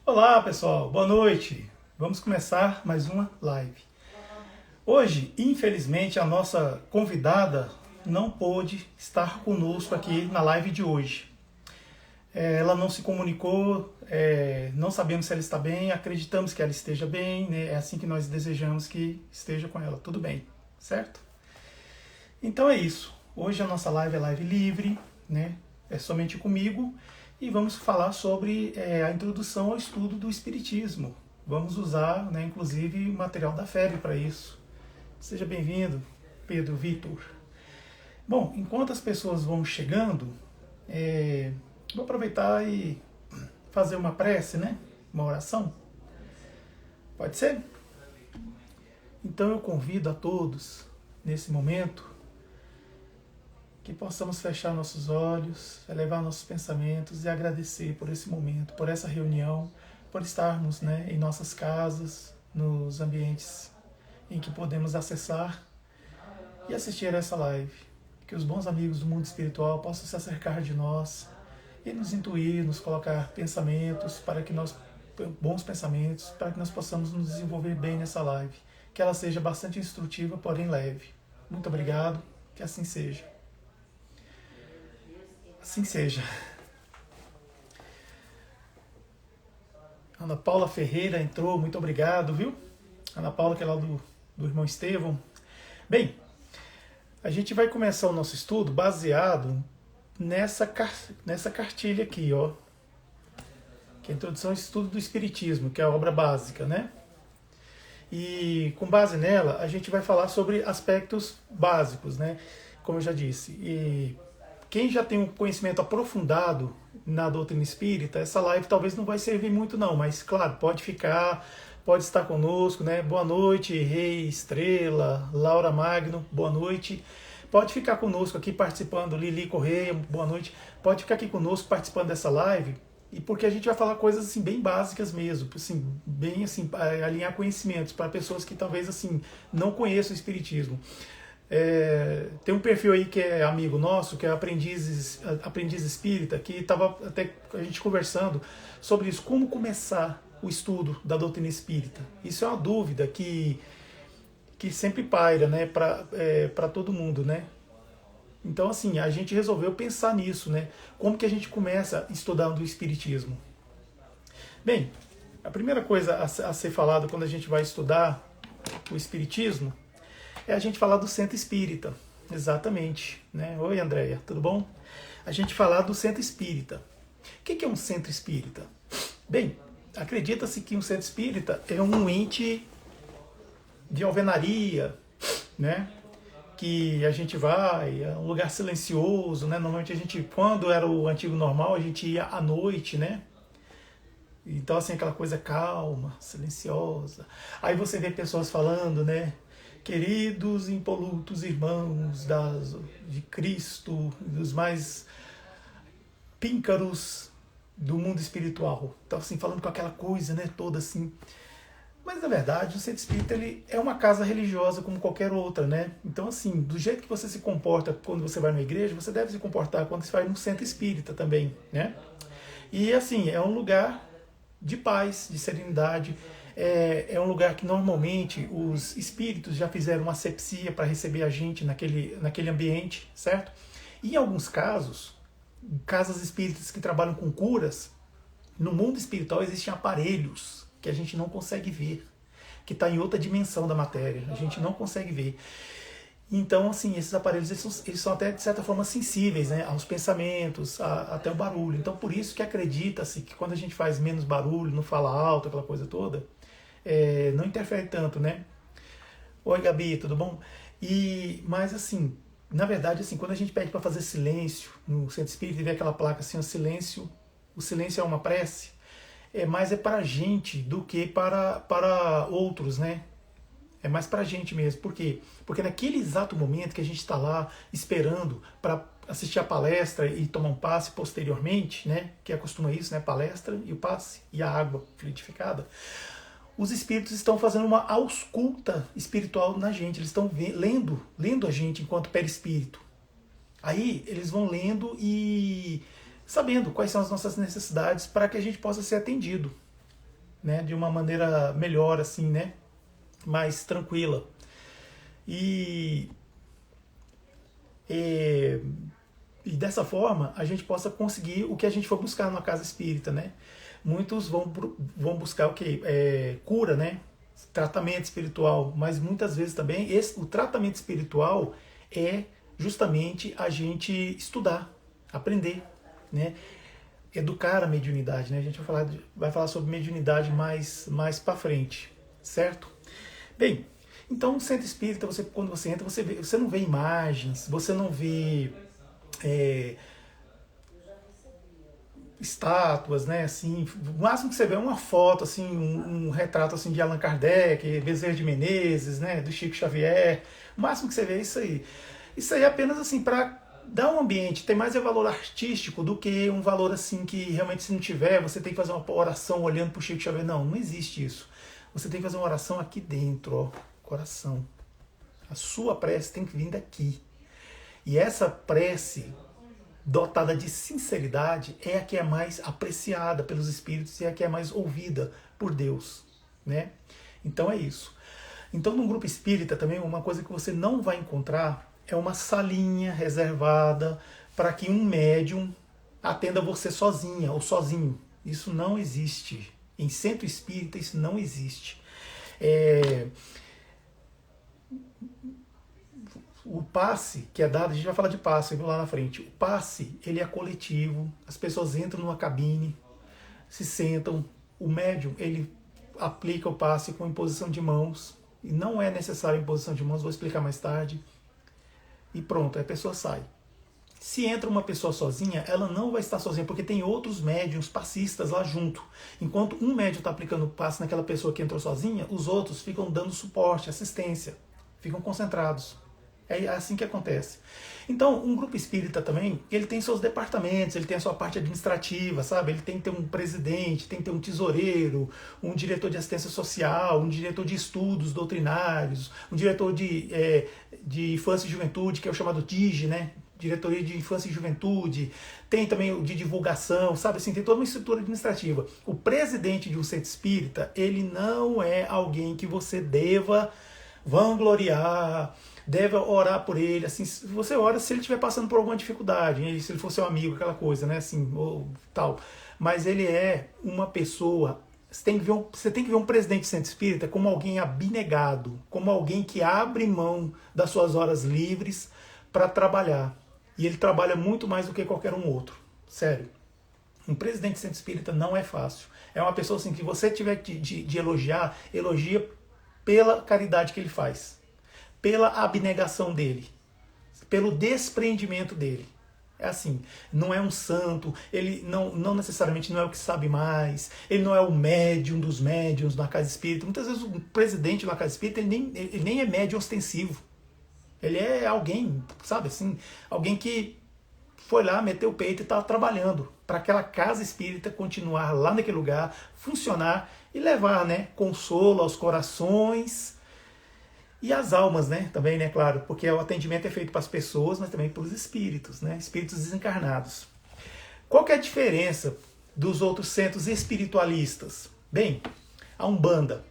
Olá pessoal, boa noite. Vamos começar mais uma live. Hoje, infelizmente, a nossa convidada não pôde estar conosco aqui na live de hoje. Ela não se comunicou, não sabemos se ela está bem, acreditamos que ela esteja bem, né? É assim que nós desejamos que esteja com ela, tudo bem, certo? Então é isso. Hoje a nossa live é live livre, né? É somente comigo e vamos falar sobre a introdução ao estudo do Espiritismo. Vamos usar, né, inclusive, o material da FEB para isso. Seja bem-vindo, Pedro Vitor. Bom, enquanto as pessoas vão chegando, vou aproveitar e fazer uma prece, né? Uma oração. Pode ser? Então eu convido a todos, nesse momento, que possamos fechar nossos olhos, elevar nossos pensamentos e agradecer por esse momento, por essa reunião, por estarmos, né, em nossas casas, nos ambientes em que podemos acessar e assistir a essa live. Que os bons amigos do mundo espiritual possam se acercar de nós e nos intuir, nos colocar pensamentos para que nós, bons pensamentos, para que nós possamos nos desenvolver bem nessa live. Que ela seja bastante instrutiva, porém leve. Muito obrigado, que assim seja. Assim seja. Ana Paula Ferreira entrou, muito obrigado, viu? Ana Paula, que é lá do irmão Estevão. Bem, a gente vai começar o nosso estudo baseado nessa cartilha aqui, ó. Que é a Introdução ao Estudo do Espiritismo, que é a obra básica, né? E com base nela, a gente vai falar sobre aspectos básicos, né? Como eu já disse. E quem já tem um conhecimento aprofundado na doutrina espírita, essa live talvez não vai servir muito não, mas claro, pode ficar, pode estar conosco, né? Boa noite, Rei Estrela, Laura Magno, boa noite. Pode ficar conosco aqui participando, Lili Correia, boa noite. Pode ficar aqui conosco participando dessa live, e porque a gente vai falar coisas assim bem básicas mesmo, assim, bem assim, alinhar conhecimentos para pessoas que talvez assim não conheçam o espiritismo. Tem um perfil aí que é amigo nosso, que é aprendiz espírita, que estava até a gente conversando sobre isso, como começar o estudo da doutrina espírita. Isso é uma dúvida que sempre paira, né, para todo mundo, né? Então, assim, a gente resolveu pensar nisso, né? Como que a gente começa estudando o espiritismo? Bem, a primeira coisa a ser falada quando a gente vai estudar o espiritismo é a gente falar do centro espírita, exatamente, né? Oi, Andréia, tudo bom? A gente falar do centro espírita. O que é um centro espírita? Bem, acredita-se que um centro espírita é um ente de alvenaria, né? Que a gente vai, é um lugar silencioso, né? Normalmente a gente, quando era o antigo normal, a gente ia à noite, né? Então, assim, aquela coisa calma, silenciosa. Aí você vê pessoas falando, né? Queridos impolutos irmãos de Cristo, dos mais píncaros do mundo espiritual. Então, assim, falando com aquela coisa, né? Toda assim. Mas, na verdade, o centro espírita ele é uma casa religiosa como qualquer outra, né? Então, assim, do jeito que você se comporta quando você vai numa igreja, você deve se comportar quando você vai num centro espírita também, né? E, assim, é um lugar de paz, de serenidade. É um lugar que normalmente os espíritos já fizeram uma asepsia para receber a gente naquele ambiente, certo? E em alguns casos, casas espíritas que trabalham com curas, no mundo espiritual existem aparelhos que a gente não consegue ver, que está em outra dimensão da matéria, a gente não consegue ver. Então, assim, esses aparelhos eles são até, de certa forma, sensíveis, né, aos pensamentos, até o barulho. Então, por isso que acredita-se que quando a gente faz menos barulho, não fala alto, aquela coisa toda, não interfere tanto, né? Oi, Gabi, tudo bom? Mas, assim, na verdade, assim, quando a gente pede para fazer silêncio no centro espírita e vê aquela placa assim, o silêncio é uma prece, mais para a gente do que para outros, né? É mais para a gente mesmo. Por quê? Porque naquele exato momento que a gente está lá esperando para assistir a palestra e tomar um passe posteriormente, né? Que acostuma isso, né? Palestra e o passe e a água fluidificada. Os espíritos estão fazendo uma ausculta espiritual na gente. Eles estão lendo a gente enquanto perispírito. Aí eles vão lendo e sabendo quais são as nossas necessidades para que a gente possa ser atendido. né, de uma maneira melhor, assim, né, mais tranquila. E, e, e dessa forma a gente possa conseguir o que a gente for buscar numa casa espírita, né? Muitos vão buscar o que? Cura, né? Tratamento espiritual, mas muitas vezes também o tratamento espiritual é justamente a gente estudar, aprender, né? Educar a mediunidade, né? A gente vai falar sobre mediunidade mais para frente, certo? Bem, então no centro espírita, quando você entra, você não vê imagens, você não vê estátuas, né? Assim, o máximo que você vê é uma foto, assim, um retrato assim de Allan Kardec, Bezerra de Menezes, né? Do Chico Xavier. O máximo que você vê é isso aí. Isso aí é apenas assim para dar um ambiente, tem mais valor artístico do que um valor assim que realmente se não tiver, você tem que fazer uma oração olhando para o Chico Xavier. Não, não existe isso. Você tem que fazer uma oração aqui dentro, ó, coração. A sua prece tem que vir daqui. E essa prece dotada de sinceridade é a que é mais apreciada pelos espíritos e é a que é mais ouvida por Deus, né? Então é isso. Então num grupo espírita também uma coisa que você não vai encontrar é uma salinha reservada para que um médium atenda você sozinha ou sozinho. Isso não existe. Em centro espírita isso não existe. O passe que é dado, a gente vai falar de passe lá na frente. O passe, ele é coletivo, as pessoas entram numa cabine, se sentam, o médium, ele aplica o passe com imposição de mãos, e não é necessário imposição de mãos, vou explicar mais tarde, e pronto, a pessoa sai. Se entra uma pessoa sozinha, ela não vai estar sozinha, porque tem outros médiums passistas lá junto. Enquanto um médium está aplicando o passe naquela pessoa que entrou sozinha, os outros ficam dando suporte, assistência, ficam concentrados. É assim que acontece. Então, um grupo espírita também, ele tem seus departamentos, ele tem a sua parte administrativa, sabe? Ele tem que ter um presidente, tem que ter um tesoureiro, um diretor de assistência social, um diretor de estudos doutrinários, um diretor de infância e juventude, que é o chamado DIGE, né? Diretoria de Infância e Juventude, tem também o de divulgação, sabe assim, tem toda uma estrutura administrativa. O presidente de um centro espírita, ele não é alguém que você deva vangloriar, deve orar por ele, assim, você ora se ele estiver passando por alguma dificuldade, se ele for seu amigo, aquela coisa, né, assim, ou tal. Mas ele é uma pessoa, você tem que ver um presidente de centro espírita como alguém abnegado, como alguém que abre mão das suas horas livres para trabalhar. E ele trabalha muito mais do que qualquer um outro, sério. Um presidente de centro espírita não é fácil. É uma pessoa assim que você tiver de elogiar, elogia pela caridade que ele faz, pela abnegação dele, pelo desprendimento dele. É assim, não é um santo, ele não necessariamente não é o que sabe mais, ele não é o médium dos médiums na casa espírita. Muitas vezes o presidente da casa espírita ele nem é médium ostensivo. Ele é alguém, sabe assim, alguém que foi lá, meteu o peito e está trabalhando para aquela casa espírita continuar lá naquele lugar, funcionar e levar, né, consolo aos corações e às almas, né, também, né, claro, porque o atendimento é feito para as pessoas, mas também para os espíritos, né, espíritos desencarnados. Qual que é a diferença dos outros centros espiritualistas? Bem, a Umbanda.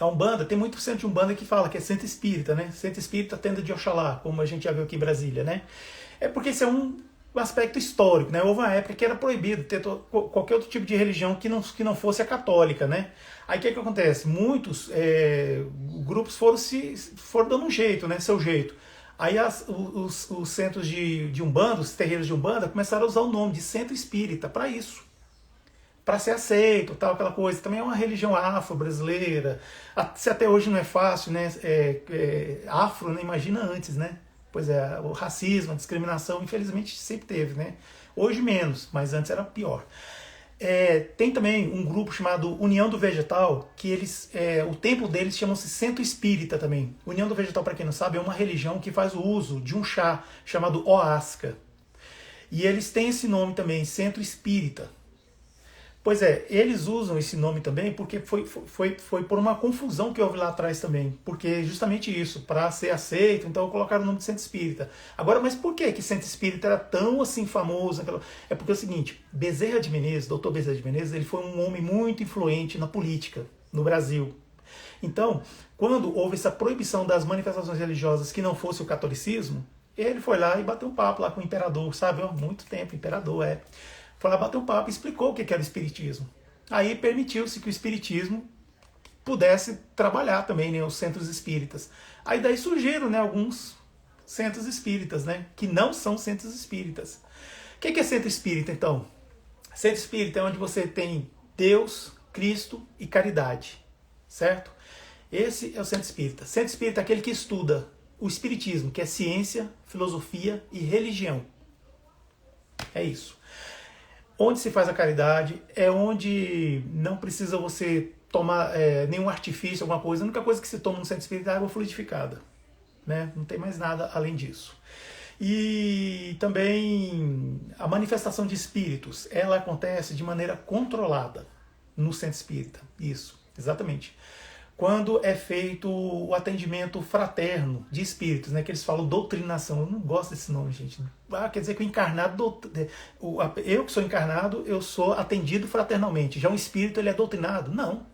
A Umbanda, tem muito centro de Umbanda que fala que é centro espírita, né? Centro espírita, tenda de Oxalá, como a gente já viu aqui em Brasília, né? É porque isso é um aspecto histórico, né? Houve uma época que era proibido ter qualquer outro tipo de religião que não fosse a católica, né? Aí o que acontece? Muitos grupos foram dando um jeito, né? Seu jeito. Aí os centros de Umbanda, os terreiros de Umbanda, começaram a usar o nome de centro espírita para isso. Para ser aceito, tal, aquela coisa. Também é uma religião afro-brasileira. Se até hoje não é fácil, né? Afro, né? Imagina antes, né? Pois é, o racismo, a discriminação, infelizmente sempre teve, né? Hoje menos, mas antes era pior. Tem também um grupo chamado União do Vegetal, que o templo deles chama-se Centro Espírita também. União do Vegetal, para quem não sabe, é uma religião que faz o uso de um chá chamado Oasca. E eles têm esse nome também, Centro Espírita. Pois é, eles usam esse nome também porque foi por uma confusão que houve lá atrás também. Porque justamente isso, para ser aceito, então colocaram o nome de centro espírita. Agora, mas por que centro espírita era tão assim famoso? É porque é o seguinte, Bezerra de Menezes, doutor Bezerra de Menezes, ele foi um homem muito influente na política no Brasil. Então, quando houve essa proibição das manifestações religiosas que não fosse o catolicismo, ele foi lá e bateu um papo lá com o imperador, sabe? Ó, muito tempo, imperador, foi lá bater um papo e explicou o que era o espiritismo. Aí permitiu-se que o espiritismo pudesse trabalhar também, né, os centros espíritas. Aí daí surgiram, né, alguns centros espíritas, né, que não são centros espíritas. O que é centro espírita, então? Centro espírita é onde você tem Deus, Cristo e caridade, certo? Esse é o centro espírita. Centro espírita é aquele que estuda o espiritismo, que é ciência, filosofia e religião. É isso. Onde se faz a caridade é onde não precisa você tomar nenhum artifício, alguma coisa. A única coisa que se toma no centro espírita é água fluidificada, né? Não tem mais nada além disso. E também a manifestação de espíritos, ela acontece de maneira controlada no centro espírita. Isso, exatamente. Quando é feito o atendimento fraterno de espíritos, né, que eles falam doutrinação. Eu não gosto desse nome, gente. Quer dizer que o encarnado, eu que sou encarnado, eu sou atendido fraternalmente. Já um espírito, ele é doutrinado? Não.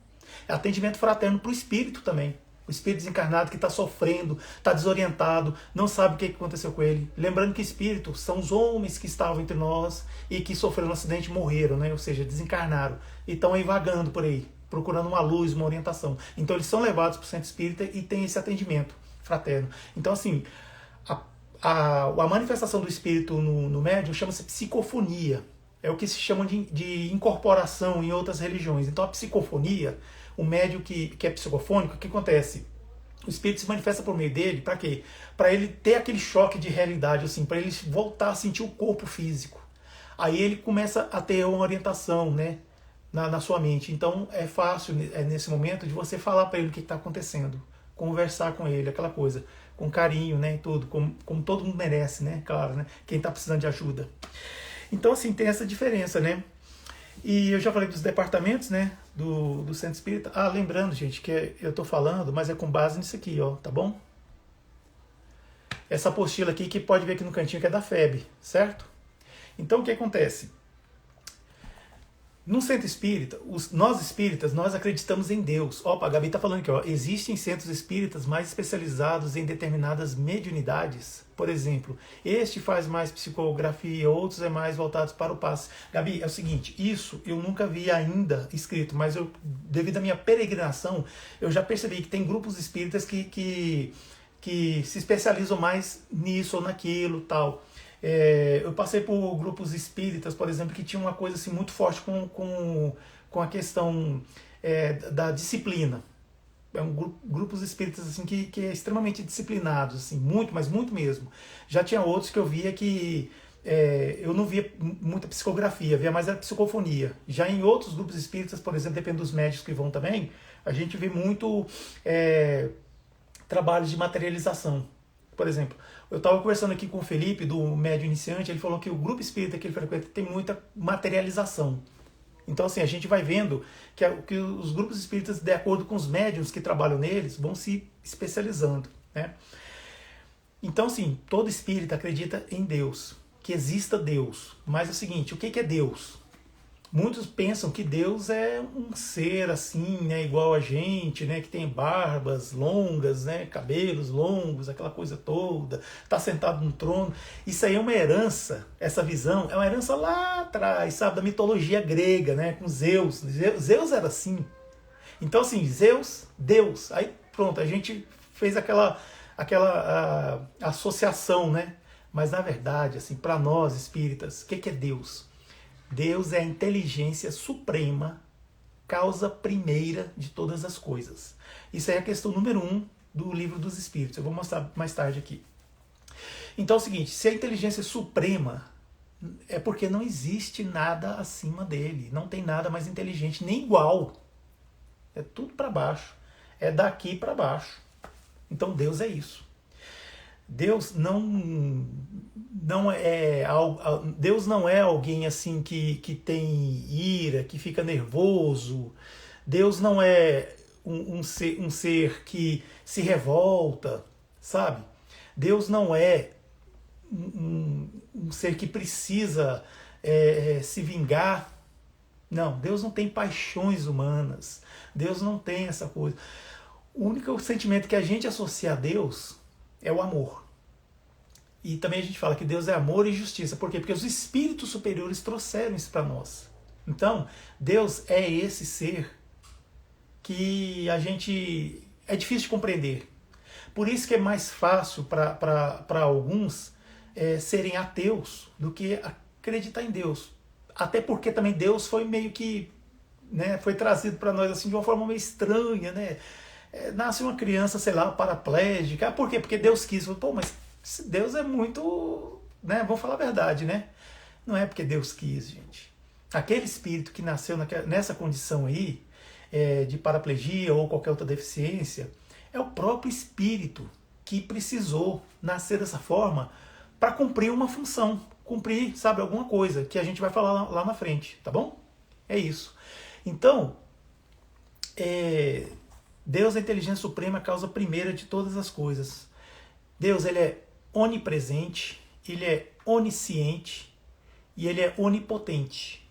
É atendimento fraterno para o espírito também. O espírito desencarnado que está sofrendo, está desorientado, não sabe o que aconteceu com ele. Lembrando que espíritos são os homens que estavam entre nós e que sofreram um acidente e morreram, né? Ou seja, desencarnaram. E estão aí vagando por aí, procurando uma luz, uma orientação. Então eles são levados para o centro espírita e tem esse atendimento fraterno. Então assim, a manifestação do espírito no médium chama-se psicofonia. É o que se chama de incorporação em outras religiões. Então a psicofonia, o médium que é psicofônico, o que acontece? O espírito se manifesta por meio dele, para quê? Para ele ter aquele choque de realidade, assim, para ele voltar a sentir o corpo físico. Aí ele começa a ter uma orientação, né, na sua mente. Então é fácil, nesse momento, de você falar para ele o que está acontecendo, conversar com ele, aquela coisa, com carinho, né, e tudo, como todo mundo merece, né, claro, né, quem está precisando de ajuda. Então, assim, tem essa diferença, né? E eu já falei dos departamentos, né, do Centro Espírita. Lembrando, gente, que eu tô falando, mas é com base nisso aqui, ó, tá bom? Essa apostila aqui, que pode ver aqui no cantinho, que é da FEB, certo? Então, o que acontece? No centro espírita, nós espíritas, nós acreditamos em Deus. Opa, a Gabi está falando aqui, ó, existem centros espíritas mais especializados em determinadas mediunidades. Por exemplo, este faz mais psicografia, outros é mais voltados para o passe. Gabi, é o seguinte, isso eu nunca vi ainda escrito, mas devido à minha peregrinação, eu já percebi que tem grupos espíritas que se especializam mais nisso ou naquilo, tal. Eu passei por grupos espíritas, por exemplo, que tinham uma coisa assim, muito forte com a questão da disciplina. Grupos espíritas assim, que é extremamente disciplinados, assim, muito, mas muito mesmo. Já tinha outros que eu via que eu não via muita psicografia, via mais a psicofonia. Já em outros grupos espíritas, por exemplo, depende dos médicos que vão também, a gente vê muito trabalhos de materialização. Por exemplo, eu estava conversando aqui com o Felipe, do Médio Iniciante, ele falou que o grupo espírita que ele frequenta tem muita materialização. Então, assim, a gente vai vendo que os grupos espíritas, de acordo com os médiuns que trabalham neles, vão se especializando, né? Então, assim, todo espírita acredita em Deus, que exista Deus. Mas é o seguinte, o que é Deus? Muitos pensam que Deus é um ser assim, né, igual a gente, né, que tem barbas longas, né, cabelos longos, aquela coisa toda, está sentado no trono. Isso aí é uma herança, essa visão é uma herança lá atrás, sabe, da mitologia grega, né, com Zeus. Zeus era assim. Então, assim, Zeus, Deus. Aí pronto, a gente fez aquela associação, né? Mas na verdade, assim, para nós espíritas, o que é Deus? Deus é a inteligência suprema, causa primeira de todas as coisas. Isso é a questão número 1 do Livro dos Espíritos. Eu vou mostrar mais tarde aqui. Então é o seguinte, se a inteligência é suprema, é porque não existe nada acima dele. Não tem nada mais inteligente, nem igual. É tudo para baixo. É daqui para baixo. Então Deus é isso. Deus Deus não é alguém assim que tem ira, que fica nervoso. Deus não é um ser que se revolta, sabe? Deus não é um ser que precisa se vingar. Não, Deus não tem paixões humanas. Deus não tem essa coisa. O único sentimento que a gente associa a Deus é o amor. E também a gente fala que Deus é amor e justiça. Por quê? Porque os espíritos superiores trouxeram isso para nós. Então, Deus é esse ser que a gente é difícil de compreender. Por isso que é mais fácil para alguns serem ateus do que acreditar em Deus. Até porque também Deus foi meio que, né, foi trazido para nós assim de uma forma meio estranha, né? Nasce uma criança, sei lá, paraplégica. Por quê? Porque Deus quis. Pô, mas Deus é muito, né? Vamos falar a verdade, né? Não é porque Deus quis, gente. Aquele espírito que nasceu nessa condição aí, de paraplegia ou qualquer outra deficiência, é o próprio espírito que precisou nascer dessa forma para cumprir uma função, cumprir, sabe, alguma coisa que a gente vai falar lá na frente, tá bom? É isso. Então, Deus é a inteligência suprema, a causa primeira de todas as coisas. Deus, ele é onipresente, ele é onisciente e ele é onipotente.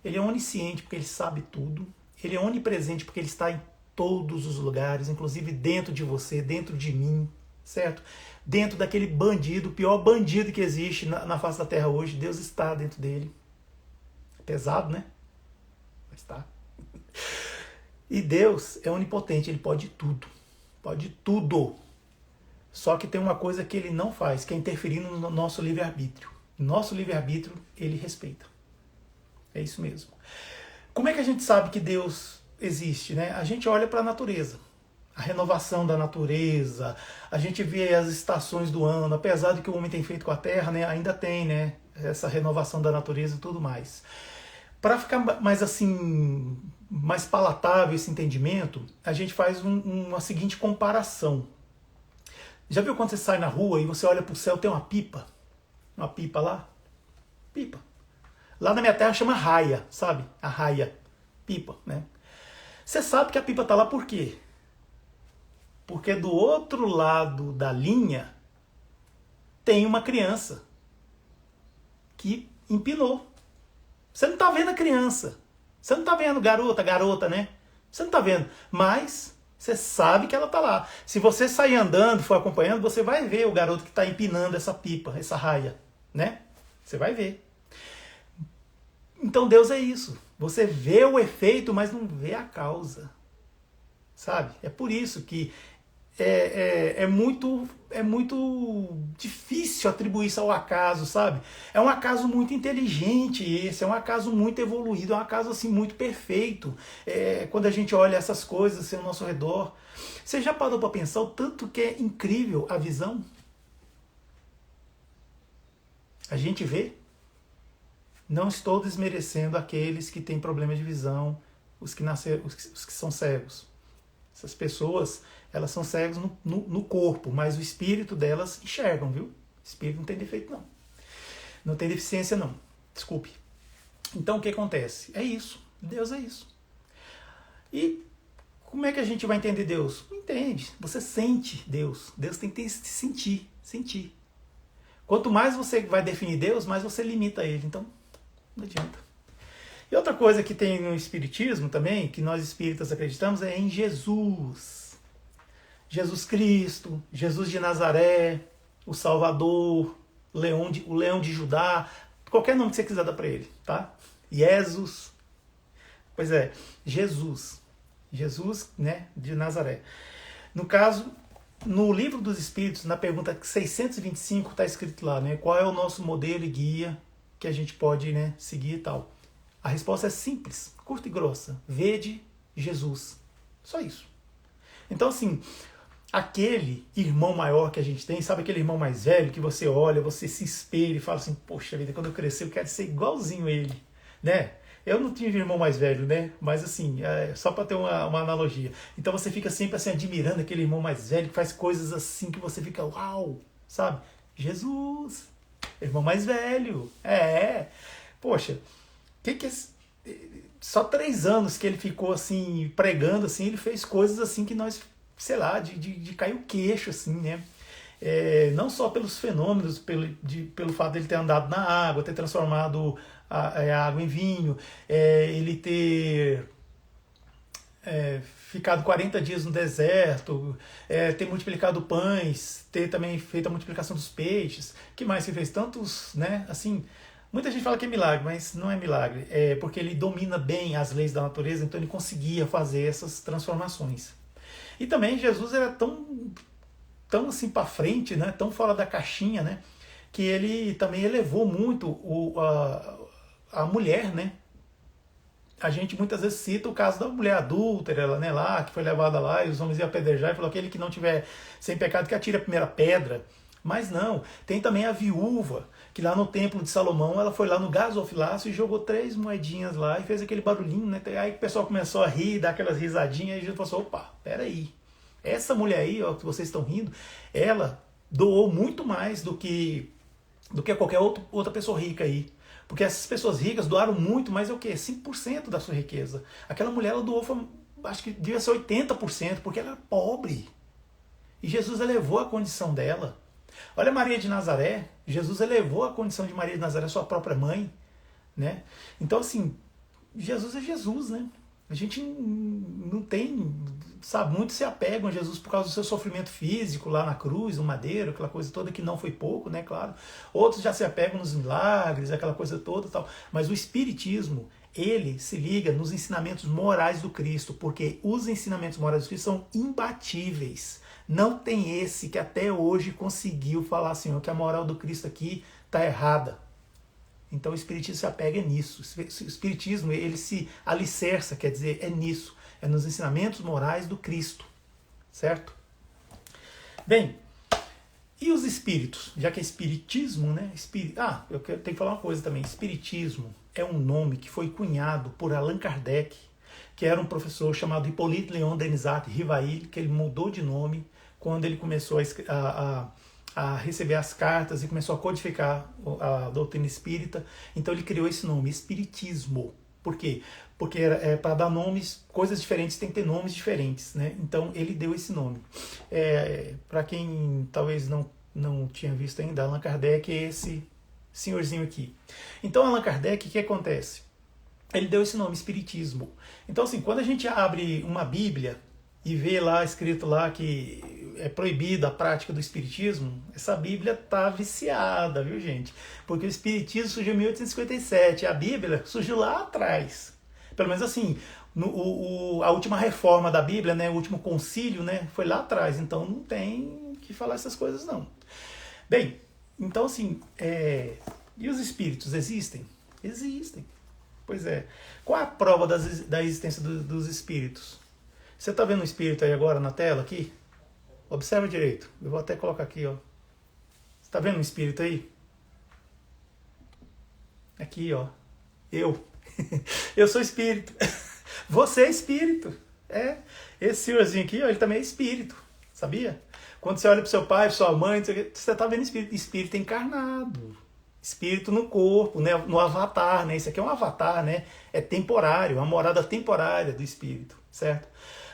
Ele é onisciente porque ele sabe tudo. Ele é onipresente porque ele está em todos os lugares, inclusive dentro de você, dentro de mim, certo? Dentro daquele bandido, o pior bandido que existe na face da Terra hoje, Deus está dentro dele. É pesado, né? Mas está. E Deus é onipotente, ele pode tudo. Pode tudo. Só que tem uma coisa que ele não faz, que é interferir no nosso livre-arbítrio. Nosso livre-arbítrio, ele respeita. É isso mesmo. Como é que a gente sabe que Deus existe, né? A gente olha para a natureza. A renovação da natureza, a gente vê as estações do ano, apesar de que o homem tem feito com a Terra, né, ainda tem, né, essa renovação da natureza e tudo mais. Para ficar mais assim, mais palatável esse entendimento, a gente faz uma seguinte comparação. Já viu quando você sai na rua e você olha para o céu, tem uma pipa? Uma pipa lá? Pipa. Lá na minha terra chama raia, sabe? A raia. Pipa, né? Você sabe que a pipa está lá por quê? Porque do outro lado da linha tem uma criança que empinou. Você não está vendo a criança. Você não está vendo garota, né? Você não está vendo. Mas você sabe que ela está lá. Se você sair andando, for acompanhando, você vai ver o garoto que está empinando essa pipa, essa raia, né? Você vai ver. Então Deus é isso. Você vê o efeito, mas não vê a causa. Sabe? É por isso que é muito difícil atribuir isso ao acaso, sabe? É um acaso muito inteligente esse, é um acaso muito evoluído, é um acaso assim, muito perfeito. Quando a gente olha essas coisas assim, ao nosso redor. Você já parou para pensar o tanto que é incrível a visão? A gente vê. Não estou desmerecendo aqueles que têm problema de visão, os que são cegos. Essas pessoas, elas são cegas no corpo, mas o espírito delas enxergam, viu? O espírito não tem defeito, não. Não tem deficiência, não. Desculpe. Então, o que acontece? É isso. Deus é isso. E como é que a gente vai entender Deus? Não entende. Você sente Deus. Deus tem que sentir. Sentir. Quanto mais você vai definir Deus, mais você limita ele. Então, não adianta. E outra coisa que tem no Espiritismo também, que nós espíritas acreditamos, é em Jesus. Jesus Cristo, Jesus de Nazaré, o Salvador, o Leão de Judá, qualquer nome que você quiser dar para ele, tá? Jesus. Pois é, Jesus. Jesus, né, de Nazaré. No caso, no Livro dos Espíritos, na pergunta 625, está escrito lá, né, qual é o nosso modelo e guia que a gente pode, né, seguir e tal. A resposta é simples, curta e grossa. Vede Jesus. Só isso. Então, assim, aquele irmão maior que a gente tem, sabe aquele irmão mais velho que você olha, você se espelha e fala assim, poxa vida, quando eu crescer eu quero ser igualzinho a ele, né? Eu não tive irmão mais velho, né? Mas assim, só para ter uma analogia. Então você fica sempre assim admirando aquele irmão mais velho que faz coisas assim que você fica, uau, sabe? Jesus, irmão mais velho. Poxa, que só 3 anos que ele ficou assim, pregando, assim, ele fez coisas assim que nós, sei lá, de cair o queixo, assim, né? Não só pelos fenômenos, pelo fato de ele ter andado na água, ter transformado a água em vinho, ele ter ficado 40 dias no deserto, ter multiplicado pães, ter também feito a multiplicação dos peixes. Que mais ele fez? Tantos, né? Assim, muita gente fala que é milagre, mas não é milagre. É porque ele domina bem as leis da natureza, então ele conseguia fazer essas transformações. E também Jesus era tão assim para frente, né? Tão fora da caixinha, né? Que ele também elevou muito a mulher, né? A gente muitas vezes cita o caso da mulher adúltera, ela, né, lá, que foi levada lá e os homens iam apedrejar e falou: aquele que não tiver sem pecado que atire a primeira pedra. Mas não, tem também a viúva, que lá no templo de Salomão, ela foi lá no gasofilácio e jogou 3 moedinhas lá e fez aquele barulhinho, né? Aí o pessoal começou a rir, dar aquelas risadinhas, e a gente falou assim: opa, peraí, essa mulher aí, ó, que vocês estão rindo, ela doou muito mais do que qualquer outra pessoa rica aí. Porque essas pessoas ricas doaram muito, mas é o quê? 5% da sua riqueza. Aquela mulher, ela doou, acho que devia ser 80%, porque ela era pobre. E Jesus elevou a condição dela. Olha Maria de Nazaré, Jesus elevou a condição de Maria de Nazaré, sua própria mãe, né? Então, assim, Jesus é Jesus, né? A gente não tem, sabe, muitos se apegam a Jesus por causa do seu sofrimento físico lá na cruz, no madeiro, aquela coisa toda que não foi pouco, né, claro. Outros já se apegam nos milagres, aquela coisa toda e tal. Mas o Espiritismo, ele se liga nos ensinamentos morais do Cristo, porque os ensinamentos morais do Cristo são imbatíveis. Não tem esse que até hoje conseguiu falar assim, que a moral do Cristo aqui está errada. Então o Espiritismo se apega nisso. O Espiritismo, ele se alicerça, quer dizer, é nisso. É nos ensinamentos morais do Cristo. Certo? Bem, e os espíritos? Já que é Espiritismo, né? Eu tenho que falar uma coisa também. Espiritismo é um nome que foi cunhado por Allan Kardec, que era um professor chamado Hippolyte Léon Denisard Rivail, que ele mudou de nome quando ele começou a receber as cartas e começou a codificar a doutrina espírita. Então ele criou esse nome, Espiritismo. Por quê? Porque para dar nomes, coisas diferentes tem que ter nomes diferentes, né? Então ele deu esse nome. Para quem talvez não tinha visto ainda, Allan Kardec é esse senhorzinho aqui. Então Allan Kardec, o que acontece? Ele deu esse nome, Espiritismo. Então assim, quando a gente abre uma Bíblia e vê lá escrito lá que é proibida a prática do espiritismo, essa Bíblia tá viciada, viu, gente? Porque o espiritismo surgiu em 1857, a Bíblia surgiu lá atrás. Pelo menos assim, a última reforma da Bíblia, né, o último concílio, né, foi lá atrás, então não tem que falar essas coisas não. Bem, então assim, e os espíritos existem? Existem. Pois é. Qual é a prova da existência dos espíritos? Você está vendo um espírito aí agora na tela aqui? Observa direito. Eu vou até colocar aqui, ó. Você está vendo um espírito aí? Aqui, ó. Eu. Eu sou espírito. Você é espírito. Esse senhorzinho aqui, ó, ele também é espírito. Sabia? Quando você olha para seu pai, para sua mãe, você está vendo espírito. Espírito encarnado. Espírito no corpo, né? No avatar, né? Isso aqui é um avatar, né? É temporário, uma morada temporária do espírito, certo?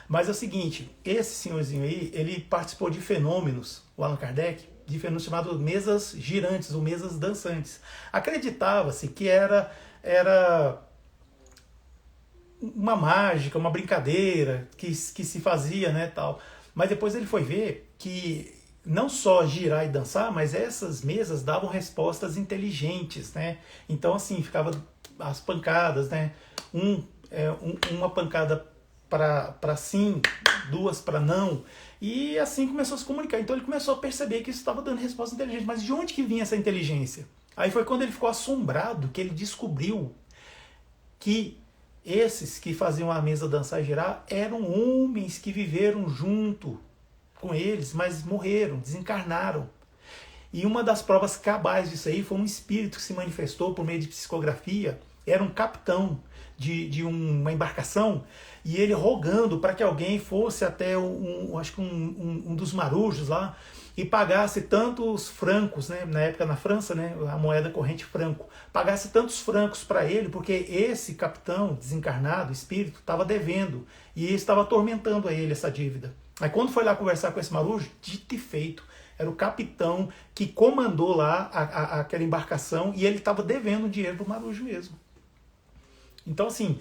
Mas é o seguinte, esse senhorzinho aí, ele participou de fenômenos, o Allan Kardec, de fenômenos chamados mesas girantes ou mesas dançantes. Acreditava-se que era uma mágica, uma brincadeira que se fazia, né, tal. Mas depois ele foi ver que não só girar e dançar, mas essas mesas davam respostas inteligentes, né? Então assim, ficava as pancadas, né? Uma pancada para sim, 2 para não, e assim começou a se comunicar. Então ele começou a perceber que isso estava dando resposta inteligente. Mas de onde que vinha essa inteligência? Aí foi quando ele ficou assombrado que ele descobriu que esses que faziam a mesa dançar e girar eram homens que viveram junto com eles, mas morreram, desencarnaram. E uma das provas cabais disso aí foi um espírito que se manifestou por meio de psicografia. Era um capitão de uma embarcação, e ele rogando para que alguém fosse até acho que um dos marujos lá e pagasse tantos francos, né, na época na França, né, a moeda corrente franco, pagasse tantos francos para ele, porque esse capitão desencarnado, espírito, estava devendo e estava atormentando a ele essa dívida. Aí quando foi lá conversar com esse marujo, dito e feito, era o capitão que comandou lá aquela embarcação e ele estava devendo dinheiro para o marujo mesmo. Então assim,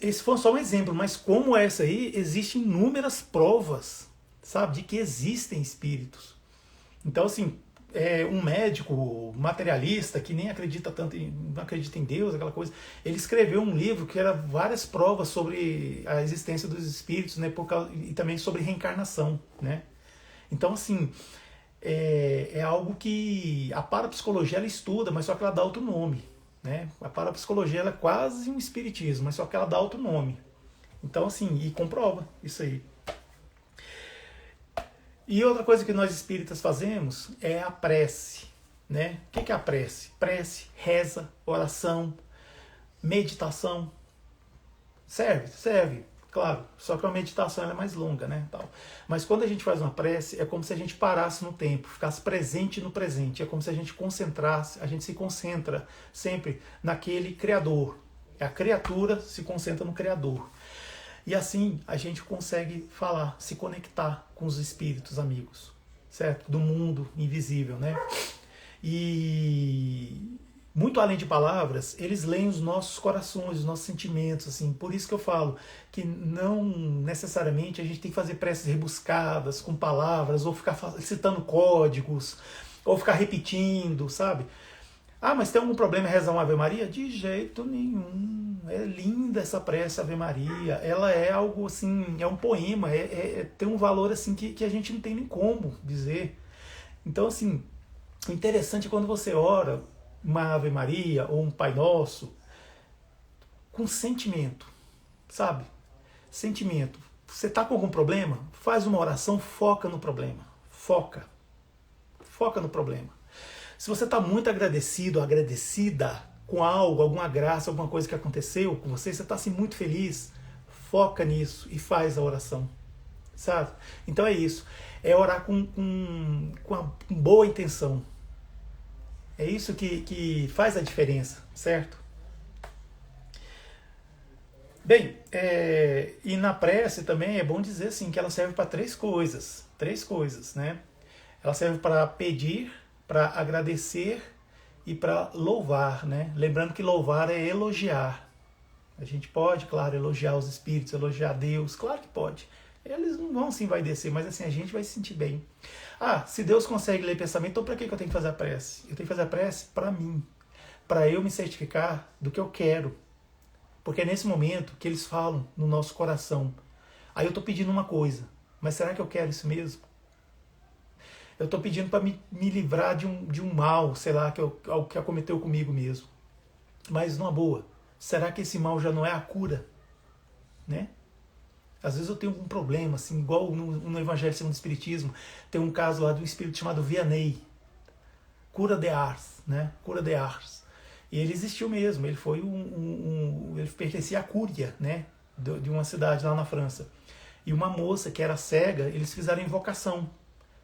esse foi só um exemplo, mas como essa aí, existem inúmeras provas, sabe, de que existem espíritos. Então, assim, um médico materialista que nem acredita tanto, não acredita em Deus, aquela coisa, ele escreveu um livro que era várias provas sobre a existência dos espíritos, né, e também sobre reencarnação, né. Então, assim, é algo que a parapsicologia ela estuda, mas só que ela dá outro nome. Né? A parapsicologia ela é quase um espiritismo, mas só que ela dá outro nome. Então, assim, e comprova isso aí. E outra coisa que nós espíritas fazemos é a prece. Né? O que é a prece? Prece, reza, oração, meditação. Serve, claro. Só que a meditação ela é mais longa, né? Tal. Mas quando a gente faz uma prece, é como se a gente parasse no tempo, ficasse presente no presente. É como se a gente concentrasse, a gente se concentra sempre naquele Criador. A criatura se concentra no Criador. E assim a gente consegue falar, se conectar com os espíritos amigos, certo? Do mundo invisível, né? E muito além de palavras, eles leem os nossos corações, os nossos sentimentos, assim. Por isso que eu falo que não necessariamente a gente tem que fazer preces rebuscadas com palavras, ou ficar citando códigos, ou ficar repetindo, sabe? Ah, mas tem algum problema em rezar uma Ave Maria? De jeito nenhum. É linda essa prece Ave Maria. Ela é algo assim, é um poema, tem um valor assim que a gente não tem nem como dizer. Então, assim, o interessante é quando você ora uma Ave Maria ou um Pai Nosso com sentimento, sabe? Sentimento. Você está com algum problema? Faz uma oração, foca no problema. Foca no problema. Se você está muito agradecido, agradecida com algo, alguma graça, alguma coisa que aconteceu com você, você está assim muito feliz, foca nisso e faz a oração, sabe? Então é isso. É orar com boa intenção. É isso que faz a diferença, certo? Bem, e na prece também é bom dizer assim, que ela serve para três coisas, né? Ela serve para pedir, para agradecer e para louvar, né? Lembrando que louvar é elogiar. A gente pode, claro, elogiar os espíritos, elogiar Deus, claro que pode. Eles não vão se envaidecer, mas assim, a gente vai se sentir bem. Ah, se Deus consegue ler pensamento, então para que eu tenho que fazer a prece? Eu tenho que fazer a prece para mim, para eu me certificar do que eu quero. Porque é nesse momento que eles falam no nosso coração. Aí eu estou pedindo uma coisa, mas será que eu quero isso mesmo? Eu estou pedindo para me livrar de um mal, sei lá, algo que acometeu comigo mesmo. Mas numa boa, será que esse mal já não é a cura? Né? Às vezes eu tenho algum problema, assim, igual no Evangelho segundo o Espiritismo, tem um caso lá de um espírito chamado Vianney, Cura de Ars, né? Cura de Ars. E ele existiu mesmo, ele foi ele pertencia à Cúria, né? De uma cidade lá na França. E uma moça que era cega, eles fizeram invocação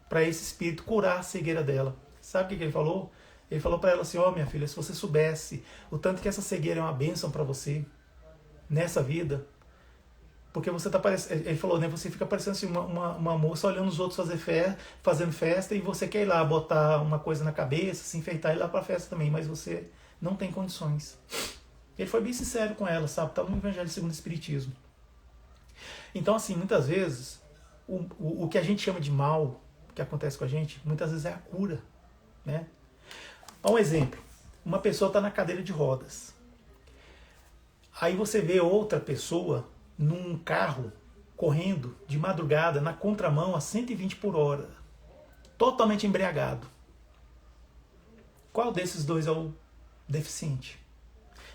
para esse espírito curar a cegueira dela. Sabe o que ele falou? Ele falou para ela assim, minha filha, se você soubesse o tanto que essa cegueira é uma bênção para você nessa vida, porque você tá parecendo, ele falou, né, você fica parecendo assim, uma moça olhando os outros fazendo festa, e você quer ir lá botar uma coisa na cabeça, se enfeitar e ir lá para a festa também, mas você não tem condições. Ele foi bem sincero com ela, sabe? Tá no Evangelho segundo o Espiritismo. Então, assim, muitas vezes, o que a gente chama de mal, que acontece com a gente, muitas vezes é a cura, né? Um exemplo, uma pessoa está na cadeira de rodas. Aí você vê outra pessoa num carro correndo de madrugada na contramão a 120 por hora, totalmente embriagado. Qual desses dois é o deficiente?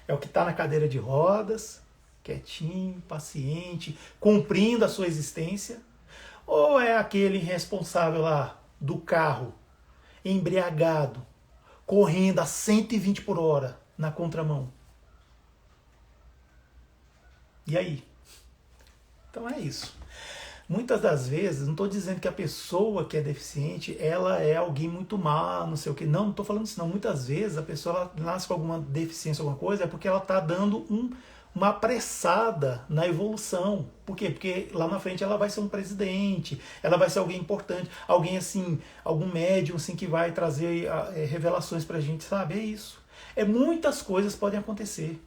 É o que está na cadeira de rodas, quietinho, paciente, cumprindo a sua existência? Ou é aquele irresponsável lá do carro, embriagado, correndo a 120 por hora na contramão? E aí? Então é isso. Muitas das vezes, não estou dizendo que a pessoa que é deficiente, ela é alguém muito má, não sei o que. Não estou falando isso não. Muitas vezes a pessoa ela nasce com alguma deficiência, alguma coisa, é porque ela está dando uma apressada na evolução. Por quê? Porque lá na frente ela vai ser um presidente, ela vai ser alguém importante, alguém assim, algum médium assim, que vai trazer revelações pra gente, sabe? É isso. Muitas coisas podem acontecer.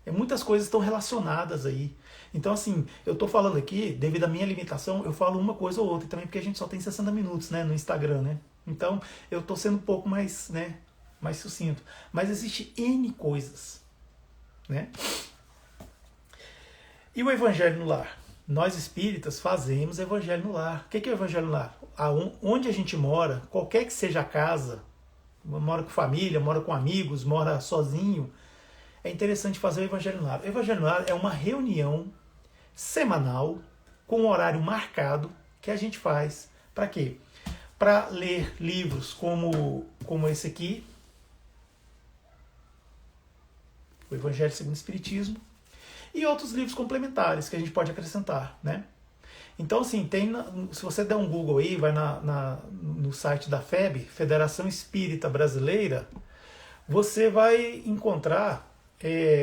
Muitas coisas estão relacionadas aí. Então, assim, eu tô falando aqui, devido à minha limitação, eu falo uma coisa ou outra, também porque a gente só tem 60 minutos, né, no Instagram, né? Então, eu tô sendo um pouco mais, né, mais sucinto. Mas existe N coisas, né? E o Evangelho no Lar? Nós espíritas fazemos Evangelho no Lar. O que é o Evangelho no Lar? Onde a gente mora, qualquer que seja a casa, mora com família, mora com amigos, mora sozinho, é interessante fazer o Evangelho no Lar. O Evangelho no Lar é uma reunião semanal, com um horário marcado, que a gente faz. Para quê? Para ler livros como esse aqui, o Evangelho segundo o Espiritismo, e outros livros complementares que a gente pode acrescentar, né? Então, assim, se você der um Google aí, vai no site da FEB, Federação Espírita Brasileira, você vai encontrar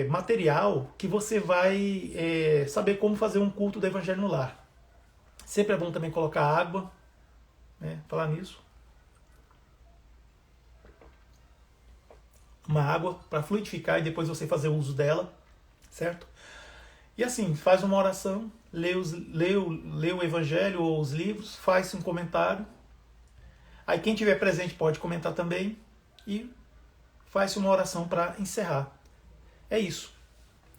material que você vai saber como fazer um culto do Evangelho no Lar. Sempre é bom também colocar água, né? Falar nisso. Uma água para fluidificar e depois você fazer uso dela, certo? E assim, faz uma oração, lê o Evangelho ou os livros, faz um comentário. Aí quem tiver presente pode comentar também e faz uma oração para encerrar. É isso,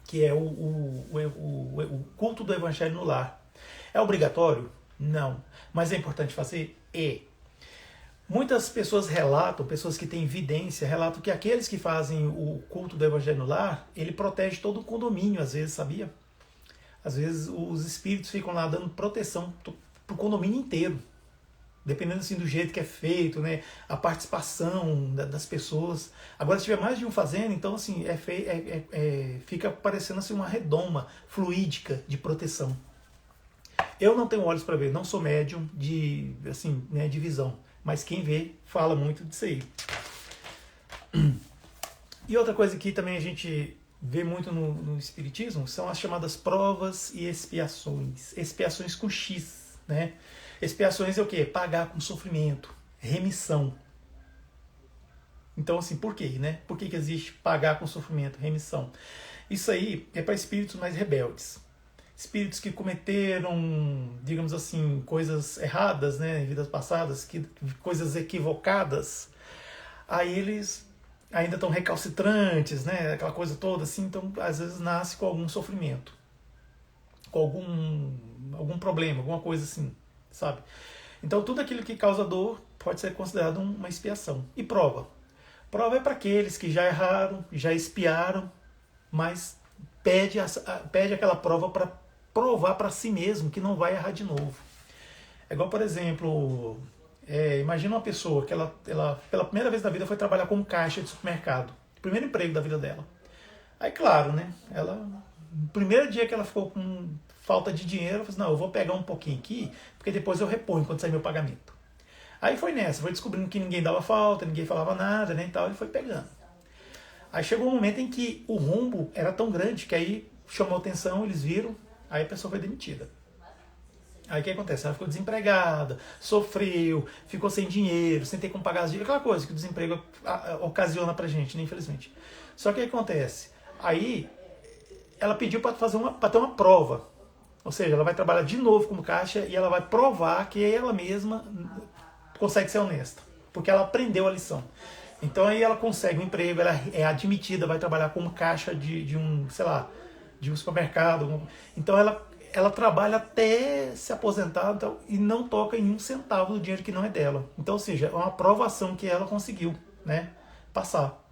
que é o culto do Evangelho no Lar. É obrigatório? Não. Mas é importante fazer? Muitas pessoas relatam, pessoas que têm evidência, relatam que aqueles que fazem o culto do Evangelho no Lar, ele protege todo o condomínio, às vezes, sabia? Às vezes os espíritos ficam lá dando proteção para o condomínio inteiro. Dependendo assim, do jeito que é feito, né? A participação das pessoas. Agora, se tiver mais de um fazendo, então assim, fica parecendo assim, uma redoma fluídica de proteção. Eu não tenho olhos para ver, não sou médium de, assim, né, de visão. Mas quem vê fala muito disso aí. E outra coisa que também a gente vê muito no Espiritismo são as chamadas provas e expiações. Expiações com X, né? Expiações é o quê? Pagar com sofrimento, remissão. Então, assim, por quê, né? Por que existe pagar com sofrimento, remissão? Isso aí é para espíritos mais rebeldes. Espíritos que cometeram, digamos assim, coisas erradas, né, em vidas passadas, coisas equivocadas. Aí eles ainda estão recalcitrantes, né, aquela coisa toda assim, então às vezes nasce com algum sofrimento, com algum problema, alguma coisa assim, sabe? Então tudo aquilo que causa dor pode ser considerado uma expiação. E prova? Prova é para aqueles que já erraram, já expiaram, mas pede aquela prova para provar para si mesmo que não vai errar de novo. É igual, por exemplo, imagina uma pessoa que ela pela primeira vez na vida foi trabalhar como caixa de supermercado. Primeiro emprego da vida dela. Aí, claro, né? No primeiro dia que ela ficou com falta de dinheiro, ela falou assim, não, eu vou pegar um pouquinho aqui, porque depois eu reponho quando sair meu pagamento. Aí foi nessa, foi descobrindo que ninguém dava falta, ninguém falava nada, né, e tal, e foi pegando. Aí chegou um momento em que o rombo era tão grande que aí chamou atenção, eles viram, aí a pessoa foi demitida. Aí o que acontece? Ela ficou desempregada, sofreu, ficou sem dinheiro, sem ter como pagar as dívidas, aquela coisa que o desemprego ocasiona pra gente, né, infelizmente. Só que o que acontece? Aí ela pediu para ter uma prova. Ou seja, ela vai trabalhar de novo como caixa e ela vai provar que ela mesma consegue ser honesta. Porque ela aprendeu a lição. Então aí ela consegue um emprego, ela é admitida, vai trabalhar como caixa de um, sei lá, de um supermercado. Então ela trabalha até se aposentar então, e não toca em um centavo do dinheiro que não é dela. Então, ou seja, é uma aprovação que ela conseguiu, né, passar.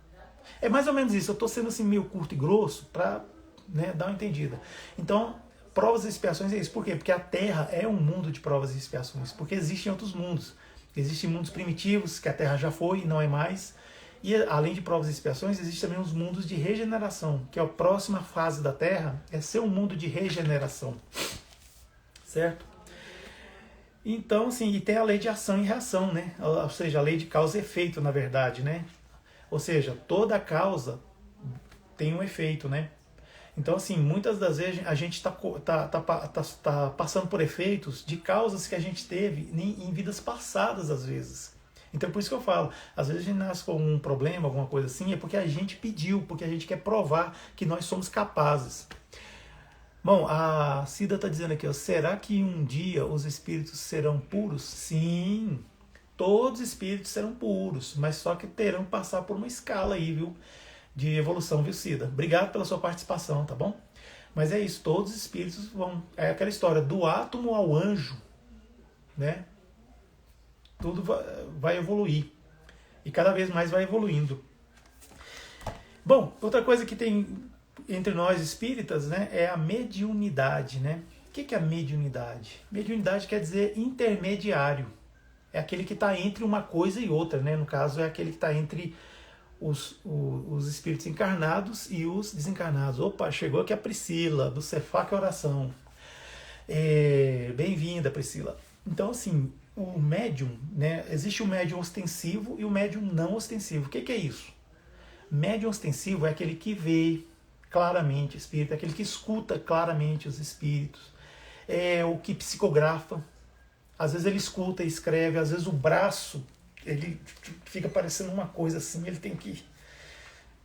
É mais ou menos isso. Eu estou sendo assim meio curto e grosso para, né, dar uma entendida. Então, provas e expiações é isso. Por quê? Porque a Terra é um mundo de provas e expiações. Porque existem outros mundos. Existem mundos primitivos, que a Terra já foi e não é mais. E além de provas e expiações, existem também os mundos de regeneração, que é a próxima fase da Terra, é ser um mundo de regeneração. Certo? Então, assim, e tem a lei de ação e reação, né? Ou seja, a lei de causa e efeito, na verdade, né? Ou seja, toda causa tem um efeito, né? Então, assim, muitas das vezes a gente tá passando por efeitos de causas que a gente teve em vidas passadas, às vezes. Então, por isso que eu falo, às vezes a gente nasce com um problema, alguma coisa assim, é porque a gente pediu, porque a gente quer provar que nós somos capazes. Bom, a Cida está dizendo aqui, ó, será que um dia os espíritos serão puros? Sim, todos os espíritos serão puros, mas só que terão que passar por uma escala aí, viu? De evolução, viu, Cida? Obrigado pela sua participação, tá bom? Mas é isso, todos os espíritos vão. É aquela história do átomo ao anjo, né? Tudo vai evoluir. E cada vez mais vai evoluindo. Bom, outra coisa que tem entre nós espíritas, né, é a mediunidade, né? O que é a mediunidade? Mediunidade quer dizer intermediário. É aquele que está entre uma coisa e outra, né? No caso, é aquele que está entre os espíritos encarnados e os desencarnados. Opa, chegou aqui a Priscila, do Cefac Oração. Bem-vinda, Priscila. Então, assim, o médium, né? Existe o médium ostensivo e o médium não ostensivo. O que é isso? Médium ostensivo é aquele que vê claramente o espírito, é aquele que escuta claramente os espíritos, é o que psicografa. Às vezes ele escuta e escreve, às vezes o braço ele fica parecendo uma coisa assim, ele tem que.